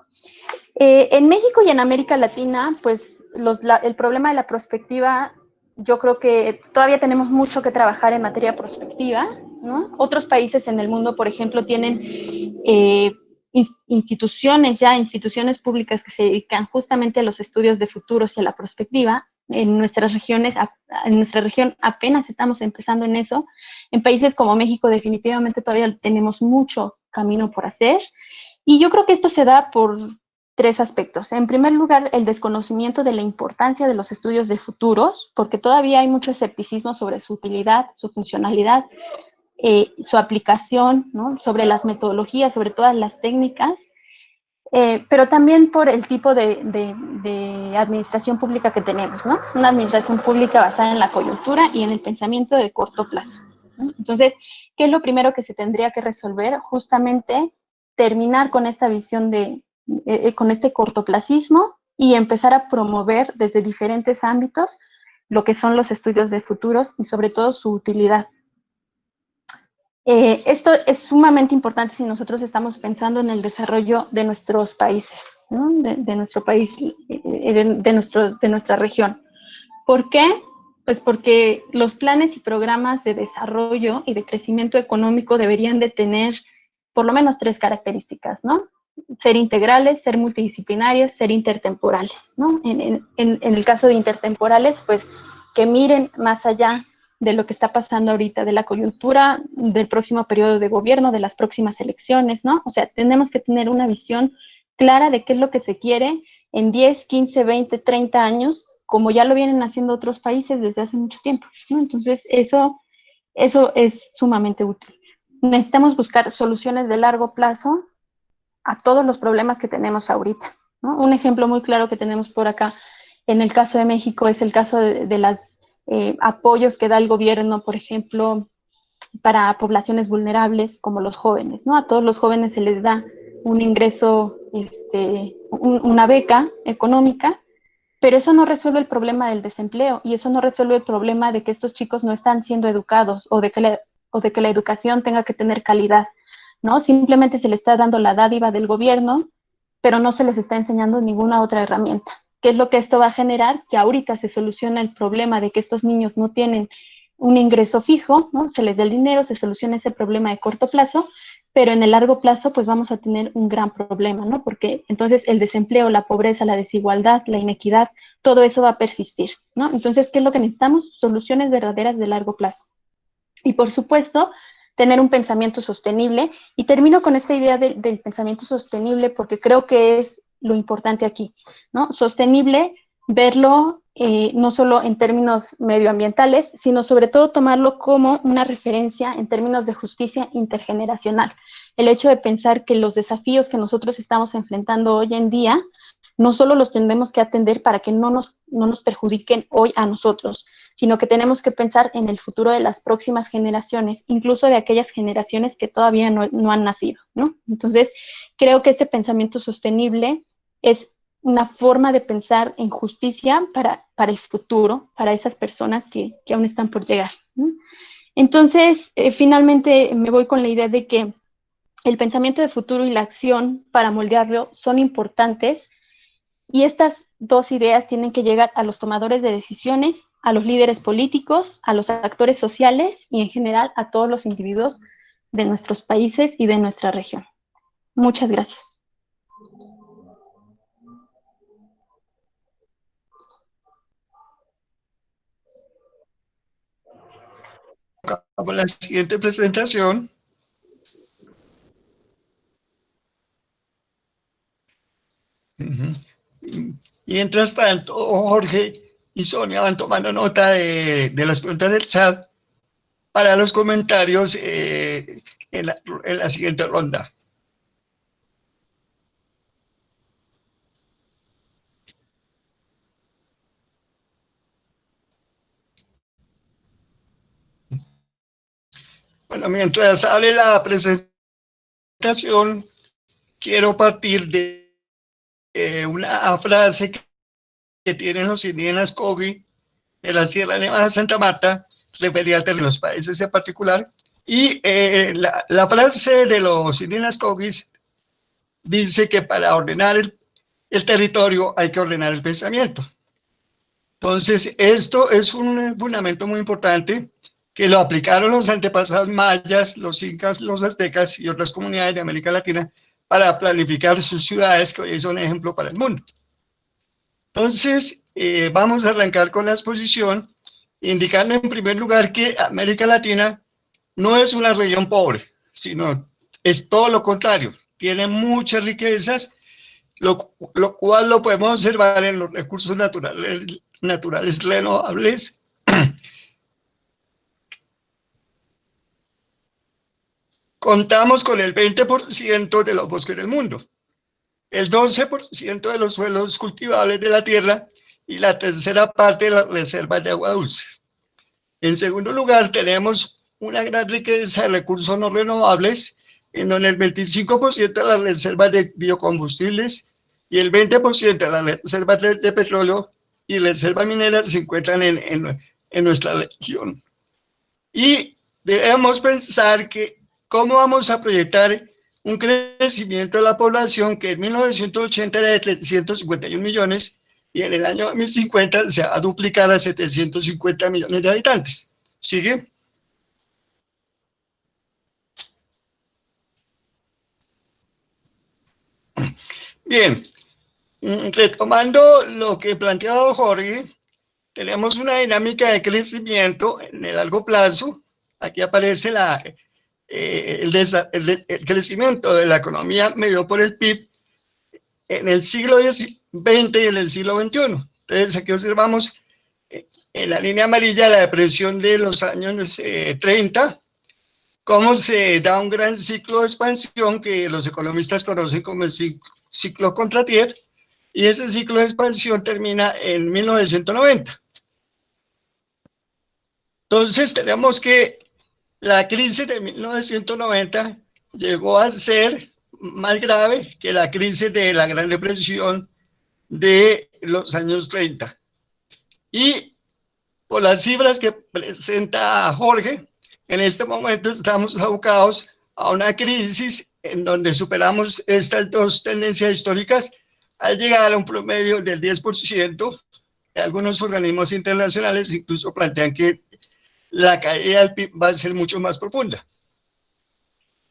En México y en América Latina, pues el problema de la prospectiva, yo creo que todavía tenemos mucho que trabajar en materia prospectiva, ¿no? Otros países en el mundo, por ejemplo, tienen instituciones públicas que se dedican justamente a los estudios de futuros y a la prospectiva. En nuestra región apenas estamos empezando en eso. En países como México definitivamente todavía tenemos mucho camino por hacer. Y yo creo que esto se da por tres aspectos. En primer lugar, el desconocimiento de la importancia de los estudios de futuros, porque todavía hay mucho escepticismo sobre su utilidad, su funcionalidad, su aplicación, ¿no? Sobre las metodologías, sobre todas las técnicas, pero también por el tipo de administración pública que tenemos, ¿no? Una administración pública basada en la coyuntura y en el pensamiento de corto plazo, ¿no? Entonces, ¿qué es lo primero que se tendría que resolver? Justamente terminar con esta visión con este cortoplacismo y empezar a promover desde diferentes ámbitos lo que son los estudios de futuros y sobre todo su utilidad. Esto es sumamente importante si nosotros estamos pensando en el desarrollo de nuestros países, ¿no? de nuestro país, de nuestra región. ¿Por qué? Pues porque los planes y programas de desarrollo y de crecimiento económico deberían de tener por lo menos tres características, ¿no? Ser integrales, ser multidisciplinarias, ser intertemporales, ¿no? En el caso de intertemporales, pues que miren más allá de lo que está pasando ahorita, de la coyuntura, del próximo periodo de gobierno, de las próximas elecciones, ¿no? O sea, tenemos que tener una visión clara de qué es lo que se quiere en 10, 15, 20, 30 años, como ya lo vienen haciendo otros países desde hace mucho tiempo, ¿no? Entonces, eso es sumamente útil. Necesitamos buscar soluciones de largo plazo a todos los problemas que tenemos ahorita, ¿no? Un ejemplo muy claro que tenemos por acá, en el caso de México, es el caso de los apoyos que da el gobierno, por ejemplo, para poblaciones vulnerables como los jóvenes, ¿no? A todos los jóvenes se les da un ingreso, una beca económica, pero eso no resuelve el problema del desempleo y eso no resuelve el problema de que estos chicos no están siendo educados o de que la educación tenga que tener calidad, ¿no? Simplemente se les está dando la dádiva del gobierno, pero no se les está enseñando ninguna otra herramienta. ¿Qué es lo que esto va a generar? Que ahorita se soluciona el problema de que estos niños no tienen un ingreso fijo, ¿no? Se les da el dinero, se soluciona ese problema de corto plazo, pero en el largo plazo pues vamos a tener un gran problema, ¿no? Porque entonces el desempleo, la pobreza, la desigualdad, la inequidad, todo eso va a persistir, ¿no? Entonces, ¿qué es lo que necesitamos? Soluciones verdaderas de largo plazo. Y por supuesto, tener un pensamiento sostenible. Y termino con esta idea del pensamiento sostenible porque creo que es lo importante aquí, ¿no? Sostenible verlo no solo en términos medioambientales, sino sobre todo tomarlo como una referencia en términos de justicia intergeneracional. El hecho de pensar que los desafíos que nosotros estamos enfrentando hoy en día no solo los tendremos que atender para que no nos perjudiquen hoy a nosotros, sino que tenemos que pensar en el futuro de las próximas generaciones, incluso de aquellas generaciones que todavía no han nacido, ¿no? Entonces, creo que este pensamiento sostenible es una forma de pensar en justicia para el futuro, para esas personas que aún están por llegar, ¿no? Entonces, finalmente me voy con la idea de que el pensamiento de futuro y la acción para moldearlo son importantes, y estas dos ideas tienen que llegar a los tomadores de decisiones, a los líderes políticos, a los actores sociales y en general a todos los individuos de nuestros países y de nuestra región. Muchas gracias. Acabamos la siguiente presentación. Mientras tanto, Jorge y Sonia van tomando nota de las preguntas del chat para los comentarios en la siguiente ronda. Bueno, mientras hable la presentación, quiero partir de una frase que tienen los indígenas Kogi de la Sierra Nevada de Santa Marta, referida a los países en particular. Y la frase de los indígenas Kogis dice que para ordenar el territorio hay que ordenar el pensamiento. Entonces, esto es un fundamento muy importante que lo aplicaron los antepasados mayas, los incas, los aztecas y otras comunidades de América Latina para planificar sus ciudades, que hoy son ejemplo para el mundo. Entonces, vamos a arrancar con la exposición, indicando en primer lugar que América Latina no es una región pobre, sino es todo lo contrario, tiene muchas riquezas, lo cual lo podemos observar en los recursos naturales renovables, contamos con el 20% de los bosques del mundo, el 12% de los suelos cultivables de la tierra y la tercera parte de las reservas de agua dulce. En segundo lugar, tenemos una gran riqueza de recursos no renovables, en donde el 25% de las reservas de biocombustibles y el 20% de las reservas de petróleo y reservas mineras se encuentran en nuestra región. Y debemos pensar que cómo vamos a proyectar un crecimiento de la población que en 1980 era de 351 millones y en el año 2050 se va a duplicar a 750 millones de habitantes. ¿Sigue? Bien, retomando lo que planteaba Jorge, tenemos una dinámica de crecimiento en el largo plazo. Aquí aparece el crecimiento de la economía medido por el PIB en el siglo XX y en el siglo XXI. Entonces aquí observamos en la línea amarilla la depresión de los años 30, cómo se da un gran ciclo de expansión que los economistas conocen como el ciclo Kondratiev, y ese ciclo de expansión termina en 1990. Entonces tenemos que la crisis de 1990 llegó a ser más grave que la crisis de la Gran Depresión de los años 30. Y por las cifras que presenta Jorge, en este momento estamos abocados a una crisis en donde superamos estas dos tendencias históricas al llegar a un promedio del 10%. Algunos organismos internacionales incluso plantean que la caída del PIB va a ser mucho más profunda.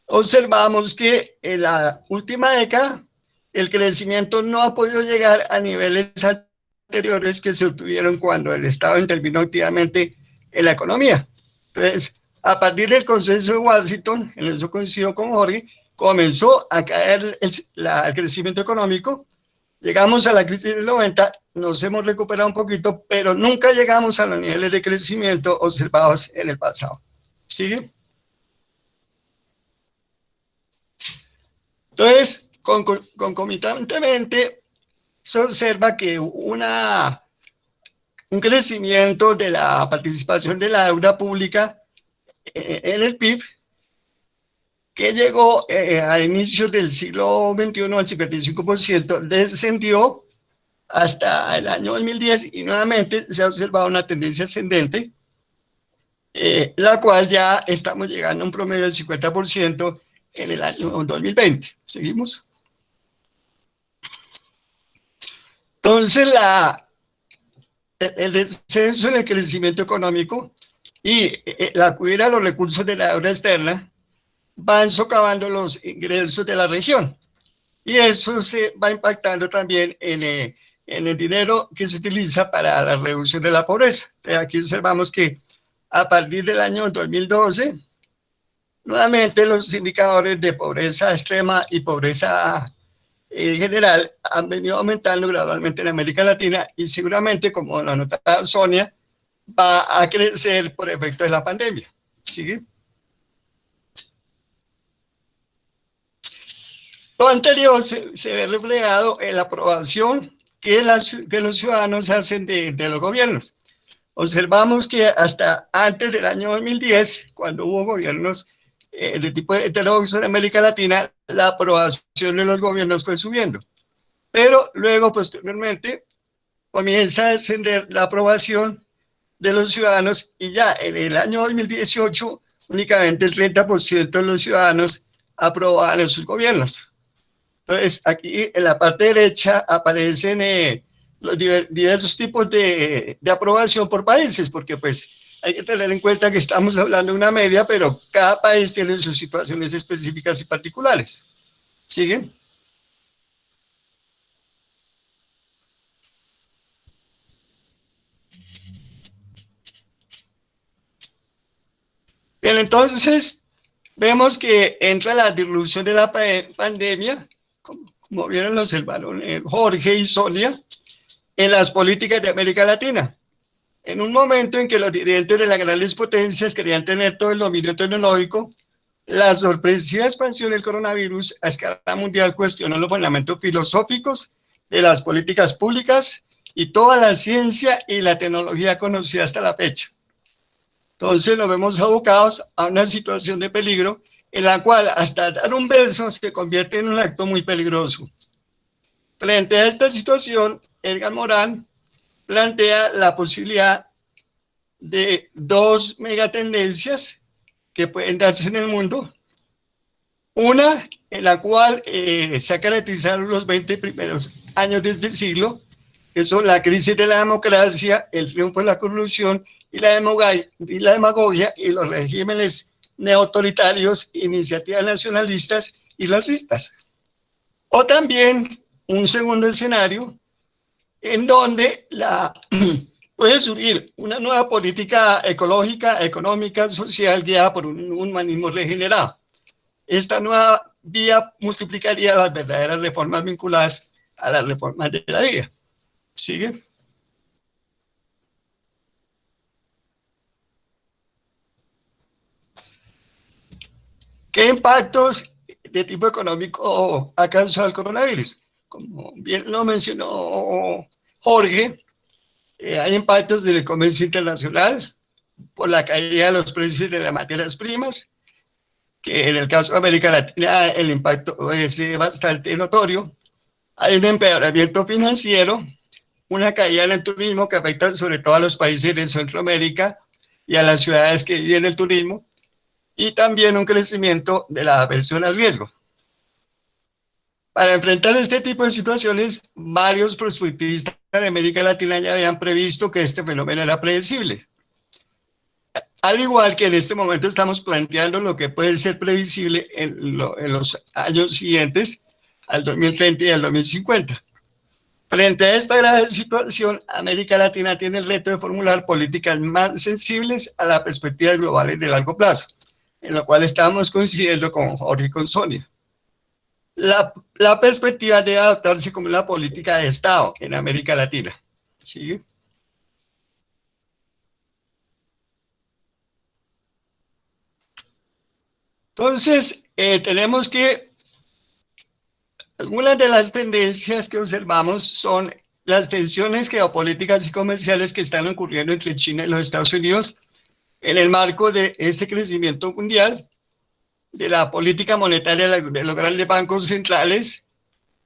Observamos que en la última década el crecimiento no ha podido llegar a niveles anteriores que se obtuvieron cuando el Estado intervino activamente en la economía. Entonces, a partir del consenso de Washington, en eso coincido con Jorge, comenzó a caer el crecimiento económico Llegamos a la crisis del 90, nos hemos recuperado un poquito, pero nunca llegamos a los niveles de crecimiento observados en el pasado. ¿Sigue? Entonces, concomitantemente, se observa que un crecimiento de la participación de la deuda pública en el PIB, que llegó a inicios del siglo XXI al 55%, descendió hasta el año 2010 y nuevamente se ha observado una tendencia ascendente, la cual ya estamos llegando a un promedio del 50% en el año 2020. ¿Seguimos? Entonces, el descenso en el crecimiento económico y la acudir a los recursos de la deuda externa van socavando los ingresos de la región. Y eso se va impactando también en el dinero que se utiliza para la reducción de la pobreza. Aquí observamos que a partir del año 2012, nuevamente los indicadores de pobreza extrema y pobreza general han venido aumentando gradualmente en América Latina y seguramente, como lo anotaba Sonia, va a crecer por efecto de la pandemia. ¿Sigue? Lo anterior se ve reflejado en la aprobación que los ciudadanos hacen de los gobiernos. Observamos que hasta antes del año 2010, cuando hubo gobiernos de tipo heterodoxo en América Latina, la aprobación de los gobiernos fue subiendo. Pero luego, posteriormente, comienza a descender la aprobación de los ciudadanos y ya en el año 2018 únicamente el 30% de los ciudadanos aprobaban sus gobiernos. Entonces, aquí en la parte derecha aparecen los diversos tipos de aprobación por países, porque pues hay que tener en cuenta que estamos hablando de una media, pero cada país tiene sus situaciones específicas y particulares. ¿Siguen? Bien, entonces vemos que entra la disrupción de la pandemia, como vieron los hermanos Jorge y Sonia, en las políticas de América Latina. En un momento en que los dirigentes de las grandes potencias querían tener todo el dominio tecnológico, la sorpresiva expansión del coronavirus a escala mundial cuestionó los fundamentos filosóficos de las políticas públicas y toda la ciencia y la tecnología conocida hasta la fecha. Entonces nos vemos abocados a una situación de peligro en la cual hasta dar un beso se convierte en un acto muy peligroso. Frente a esta situación, Edgar Morin plantea la posibilidad de dos megatendencias que pueden darse en el mundo. Una en la cual se ha caracterizado los 20 primeros años de este siglo, que son la crisis de la democracia, el triunfo de la corrupción y la demagogia y los regímenes neoautoritarios, iniciativas nacionalistas y racistas. O también un segundo escenario en donde puede surgir una nueva política ecológica, económica, social guiada por un humanismo regenerado. Esta nueva vía multiplicaría las verdaderas reformas vinculadas a las reformas de la vida. ¿Sigue? ¿Qué impactos de tipo económico ha causado el coronavirus? Como bien lo mencionó Jorge, hay impactos en el comercio internacional por la caída de los precios de las materias primas, que en el caso de América Latina el impacto es bastante notorio. Hay un empeoramiento financiero, una caída en el turismo que afecta sobre todo a los países de Centroamérica y a las ciudades que viven el turismo, y también un crecimiento de la aversión al riesgo. Para enfrentar este tipo de situaciones, varios prospectistas de América Latina ya habían previsto que este fenómeno era predecible. Al igual que en este momento estamos planteando lo que puede ser previsible en los años siguientes, al 2030 y al 2050. Frente a esta grave situación, América Latina tiene el reto de formular políticas más sensibles a las perspectivas globales de largo plazo, en lo cual estamos coincidiendo con Jorge y con Sonia. la perspectiva debe adoptarse como una política de Estado en América Latina. ¿Sí? Entonces, tenemos que, algunas de las tendencias que observamos son las tensiones geopolíticas y comerciales que están ocurriendo entre China y los Estados Unidos en el marco de este crecimiento mundial, de la política monetaria de los grandes bancos centrales,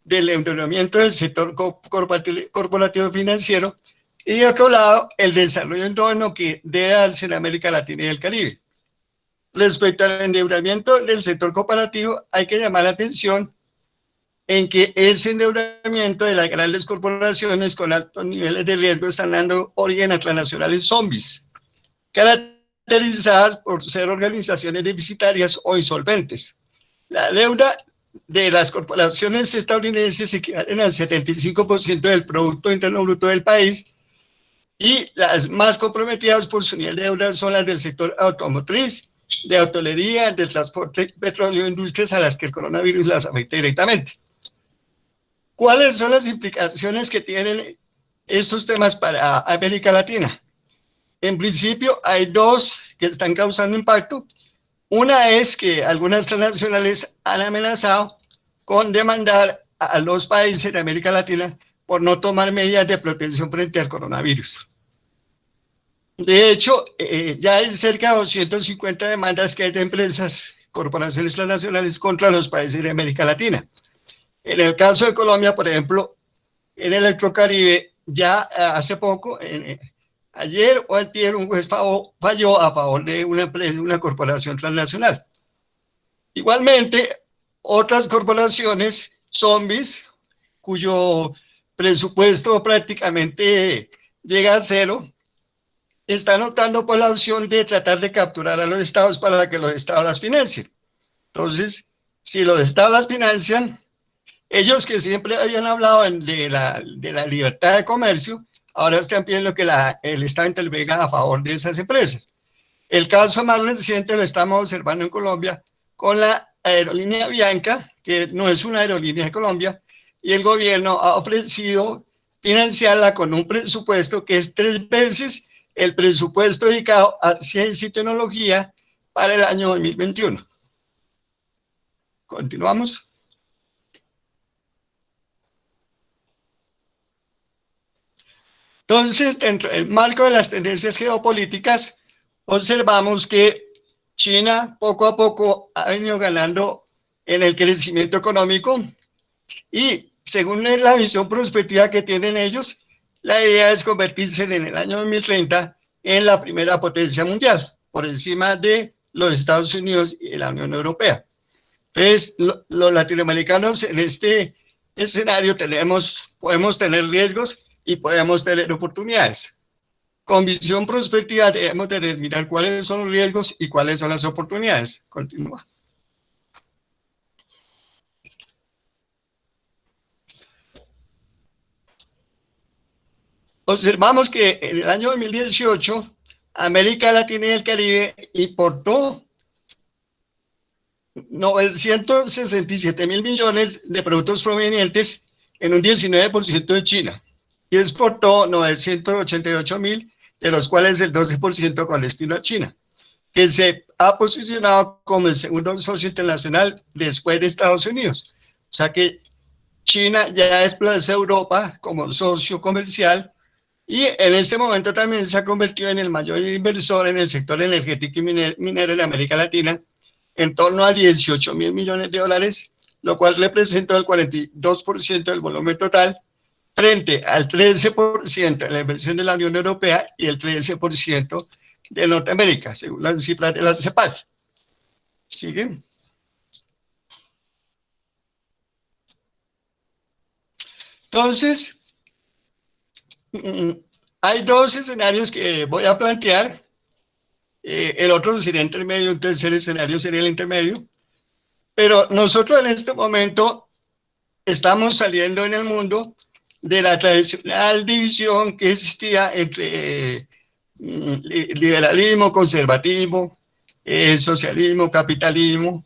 del endeudamiento del sector corporativo financiero, y de otro lado, el desarrollo entorno que debe darse en América Latina y el Caribe. Respecto al endeudamiento del sector cooperativo, hay que llamar la atención en que ese endeudamiento de las grandes corporaciones con altos niveles de riesgo están dando origen a transnacionales zombies, caracterizadas por ser organizaciones deficitarias o insolventes. La deuda de las corporaciones estadounidenses equivalen al 75% del Producto Interno Bruto del país, y las más comprometidas por su nivel de deuda son las del sector automotriz, de hotelería, de transporte, petróleo, industrias a las que el coronavirus las afecta directamente. ¿Cuáles son las implicaciones que tienen estos temas para América Latina? En principio, hay dos que están causando impacto. Una es que algunas transnacionales han amenazado con demandar a los países de América Latina por no tomar medidas de protección frente al coronavirus. De hecho, ya hay cerca de 250 demandas que hay de empresas, corporaciones transnacionales contra los países de América Latina. En el caso de Colombia, por ejemplo, en Electrocaribe, ya hace poco, ayer o antier, un juez falló a favor de una empresa, una corporación transnacional. Igualmente, otras corporaciones zombies, cuyo presupuesto prácticamente llega a cero, están optando por la opción de tratar de capturar a los estados para que los estados las financien. Entonces, si los estados las financian, ellos que siempre habían hablado de la libertad de comercio, ahora están pidiendo que el Estado intervenga a favor de esas empresas. El caso más reciente lo estamos observando en Colombia con la aerolínea Bianca, que no es una aerolínea de Colombia, y el gobierno ha ofrecido financiarla con un presupuesto que es 3 veces el presupuesto dedicado a ciencia y tecnología para el año 2021. Continuamos. Entonces, dentro del marco de las tendencias geopolíticas, observamos que China poco a poco ha venido ganando en el crecimiento económico, y según la visión prospectiva que tienen ellos, la idea es convertirse en el año 2030 en la primera potencia mundial, por encima de los Estados Unidos y la Unión Europea. Entonces, los latinoamericanos en este escenario podemos tener riesgos y podemos tener oportunidades. Con visión prospectiva debemos determinar cuáles son los riesgos y cuáles son las oportunidades. Continúa. Observamos que en el año 2018, América Latina y el Caribe importó 967.000 millones de productos provenientes en un 19% de China, y exportó 988.000, de los cuales el 12% con destino a China, que se ha posicionado como el segundo socio internacional después de Estados Unidos. O sea que China ya desplaza a Europa como socio comercial, y en este momento también se ha convertido en el mayor inversor en el sector energético y minero en América Latina, en torno a 18.000 millones de dólares, lo cual representa el 42% del volumen total, frente al 13% de la inversión de la Unión Europea y el 13% de Norteamérica, según las cifras de la CEPAL. ¿Siguen? Entonces, hay dos escenarios que voy a plantear. El otro sería intermedio, un tercer escenario sería el intermedio. Pero nosotros en este momento estamos saliendo en el mundo de la tradicional división que existía entre liberalismo, conservatismo, socialismo, capitalismo.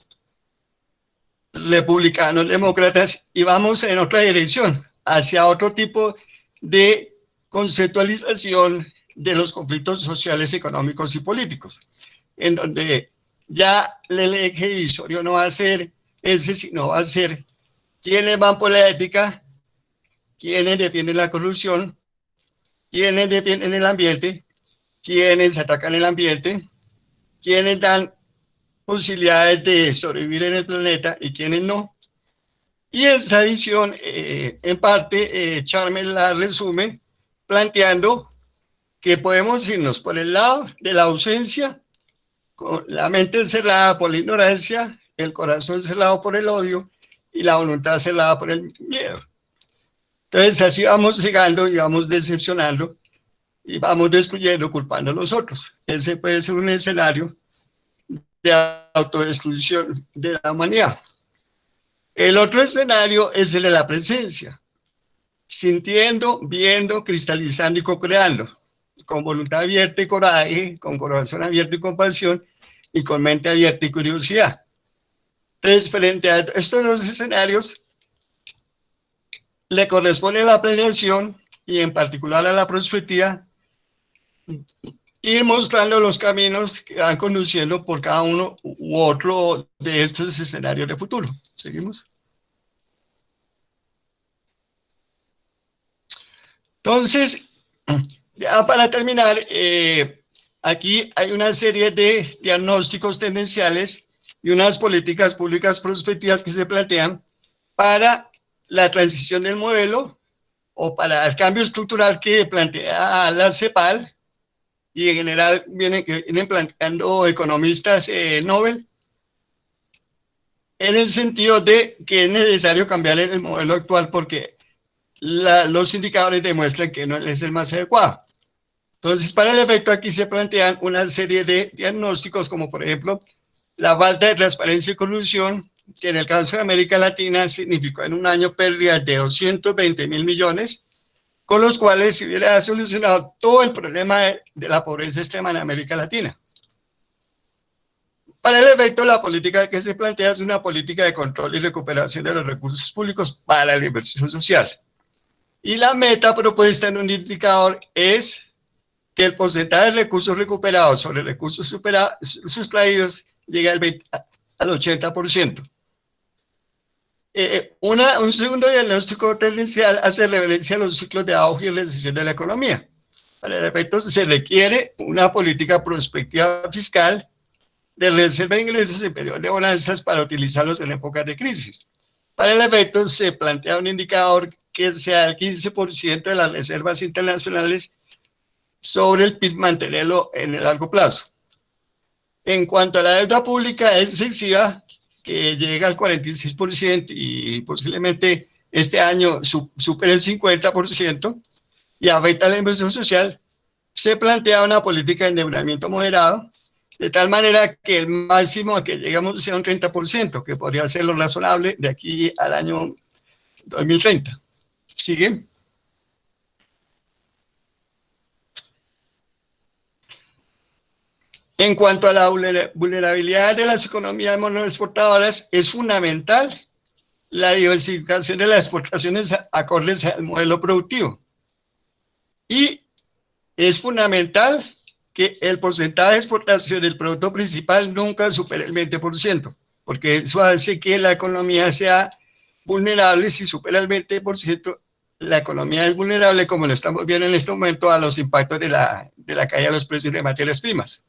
republicanos, demócratas, y vamos en otra dirección, hacia otro tipo de conceptualización de los conflictos sociales, económicos y políticos, en donde ya el eje divisorio no va a ser ese, sino va a ser quiénes van por la ética, quiénes defienden la corrupción, quiénes defienden el ambiente, quiénes atacan el ambiente, quiénes dan posibilidades de sobrevivir en el planeta y quiénes no. Y esa visión, en parte, Charmel la resume planteando que podemos irnos por el lado de la ausencia, con la mente cerrada por la ignorancia, el corazón cerrado por el odio y la voluntad cerrada por el miedo. Entonces así vamos llegando y vamos decepcionando y vamos destruyendo, culpando a los otros. Ese puede ser un escenario de autodestrucción de la humanidad. El otro escenario es el de la presencia, sintiendo, viendo, cristalizando y co-creando, con voluntad abierta y coraje, con corazón abierto y compasión, y con mente abierta y curiosidad. Entonces, frente a estos dos escenarios, le corresponde a la planeación, y en particular a la prospectiva, ir mostrando los caminos que van conduciendo por cada uno u otro de estos escenarios de futuro. ¿Seguimos? Entonces, ya para terminar, aquí hay una serie de diagnósticos tendenciales y unas políticas públicas prospectivas que se plantean para la transición del modelo o para el cambio estructural que plantea la CEPAL, y en general vienen planteando economistas Nobel, en el sentido de que es necesario cambiar el modelo actual porque los indicadores demuestran que no es el más adecuado. Entonces, para el efecto, aquí se plantean una serie de diagnósticos, como por ejemplo, la falta de transparencia y corrupción, que en el caso de América Latina significó en un año pérdidas de 220.000 millones, con los cuales se hubiera solucionado todo el problema de la pobreza extrema en América Latina. Para el efecto, la política que se plantea es una política de control y recuperación de los recursos públicos para la inversión social. Y la meta propuesta en un indicador es que el porcentaje de recursos recuperados sobre recursos sustraídos llegue al 80%. Un segundo diagnóstico tendencial hace referencia a los ciclos de auge y recesión de la economía. Para el efecto, se requiere una política prospectiva fiscal de reserva de ingresos en periodos de bonanzas para utilizarlos en épocas de crisis. Para el efecto, se plantea un indicador que sea el 15% de las reservas internacionales sobre el PIB, mantenerlo en el largo plazo. En cuanto a la deuda pública, es excesiva, que llega al 46% y posiblemente este año supere el 50% y afecta a la inversión social. Se plantea una política de endeudamiento moderado, de tal manera que el máximo a que llegamos sea un 30%, que podría ser lo razonable de aquí al año 2030. ¿Sigue? En cuanto a la vulnerabilidad de las economías monoexportadoras, es fundamental la diversificación de las exportaciones acordes al modelo productivo. Y es fundamental que el porcentaje de exportación del producto principal nunca supere el 20%, porque eso hace que la economía sea vulnerable. Si supera el 20%, la economía es vulnerable, como lo estamos viendo en este momento, a los impactos de la caída de los precios de materias primas.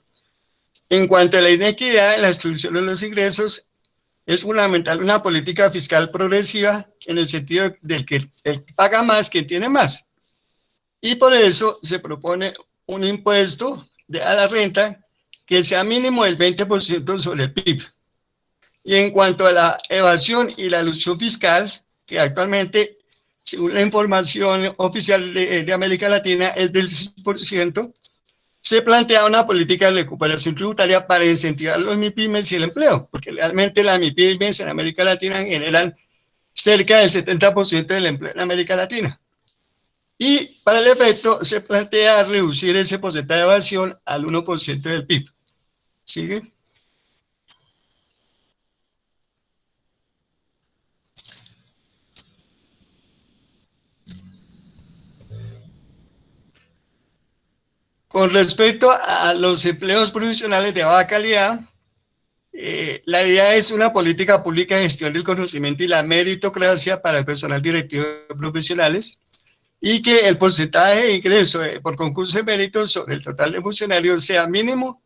En cuanto a la inequidad en la distribución de los ingresos, es fundamental una política fiscal progresiva en el sentido del que el que paga más, quien tiene más. Y por eso se propone un impuesto a la renta que sea mínimo del 20% sobre el PIB. Y en cuanto a la evasión y la elusión fiscal, que actualmente, según la información oficial de América Latina, es del 6%, se plantea una política de recuperación tributaria para incentivar los MIPYMES y el empleo, porque realmente las MIPYMES en América Latina generan cerca del 70% del empleo en América Latina. Y para el efecto se plantea reducir ese porcentaje de evasión al 1% del PIB. ¿Sigue? Con respecto a los empleos profesionales de baja calidad, la idea es una política pública de gestión del conocimiento y la meritocracia para el personal directivo de profesionales, y que el porcentaje de ingreso por concurso de méritos sobre el total de funcionarios sea mínimo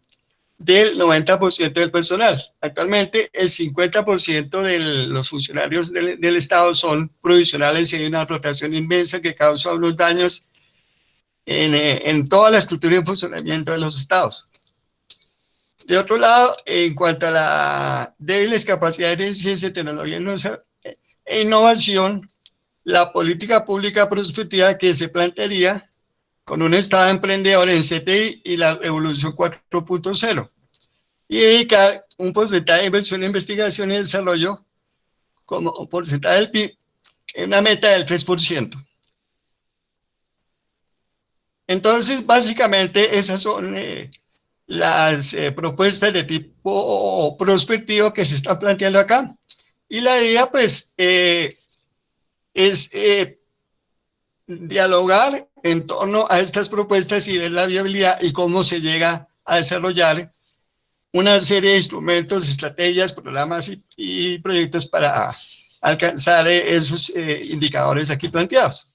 del 90% del personal. Actualmente, el 50% de los funcionarios del Estado son provisionales y hay una rotación inmensa que causa unos daños en toda la estructura y funcionamiento de los estados. De otro lado, en cuanto a las débiles capacidades de ciencia, tecnología e innovación, la política pública prospectiva que se plantearía con un Estado emprendedor en CTI y la revolución 4.0, y dedicar un porcentaje de inversión en investigación y desarrollo como porcentaje del PIB en una meta del 3%. Entonces, básicamente, esas son las propuestas de tipo prospectivo que se están planteando acá. Y la idea, pues, es dialogar en torno a estas propuestas y ver la viabilidad y cómo se llega a desarrollar una serie de instrumentos, estrategias, programas y proyectos para alcanzar esos indicadores aquí planteados.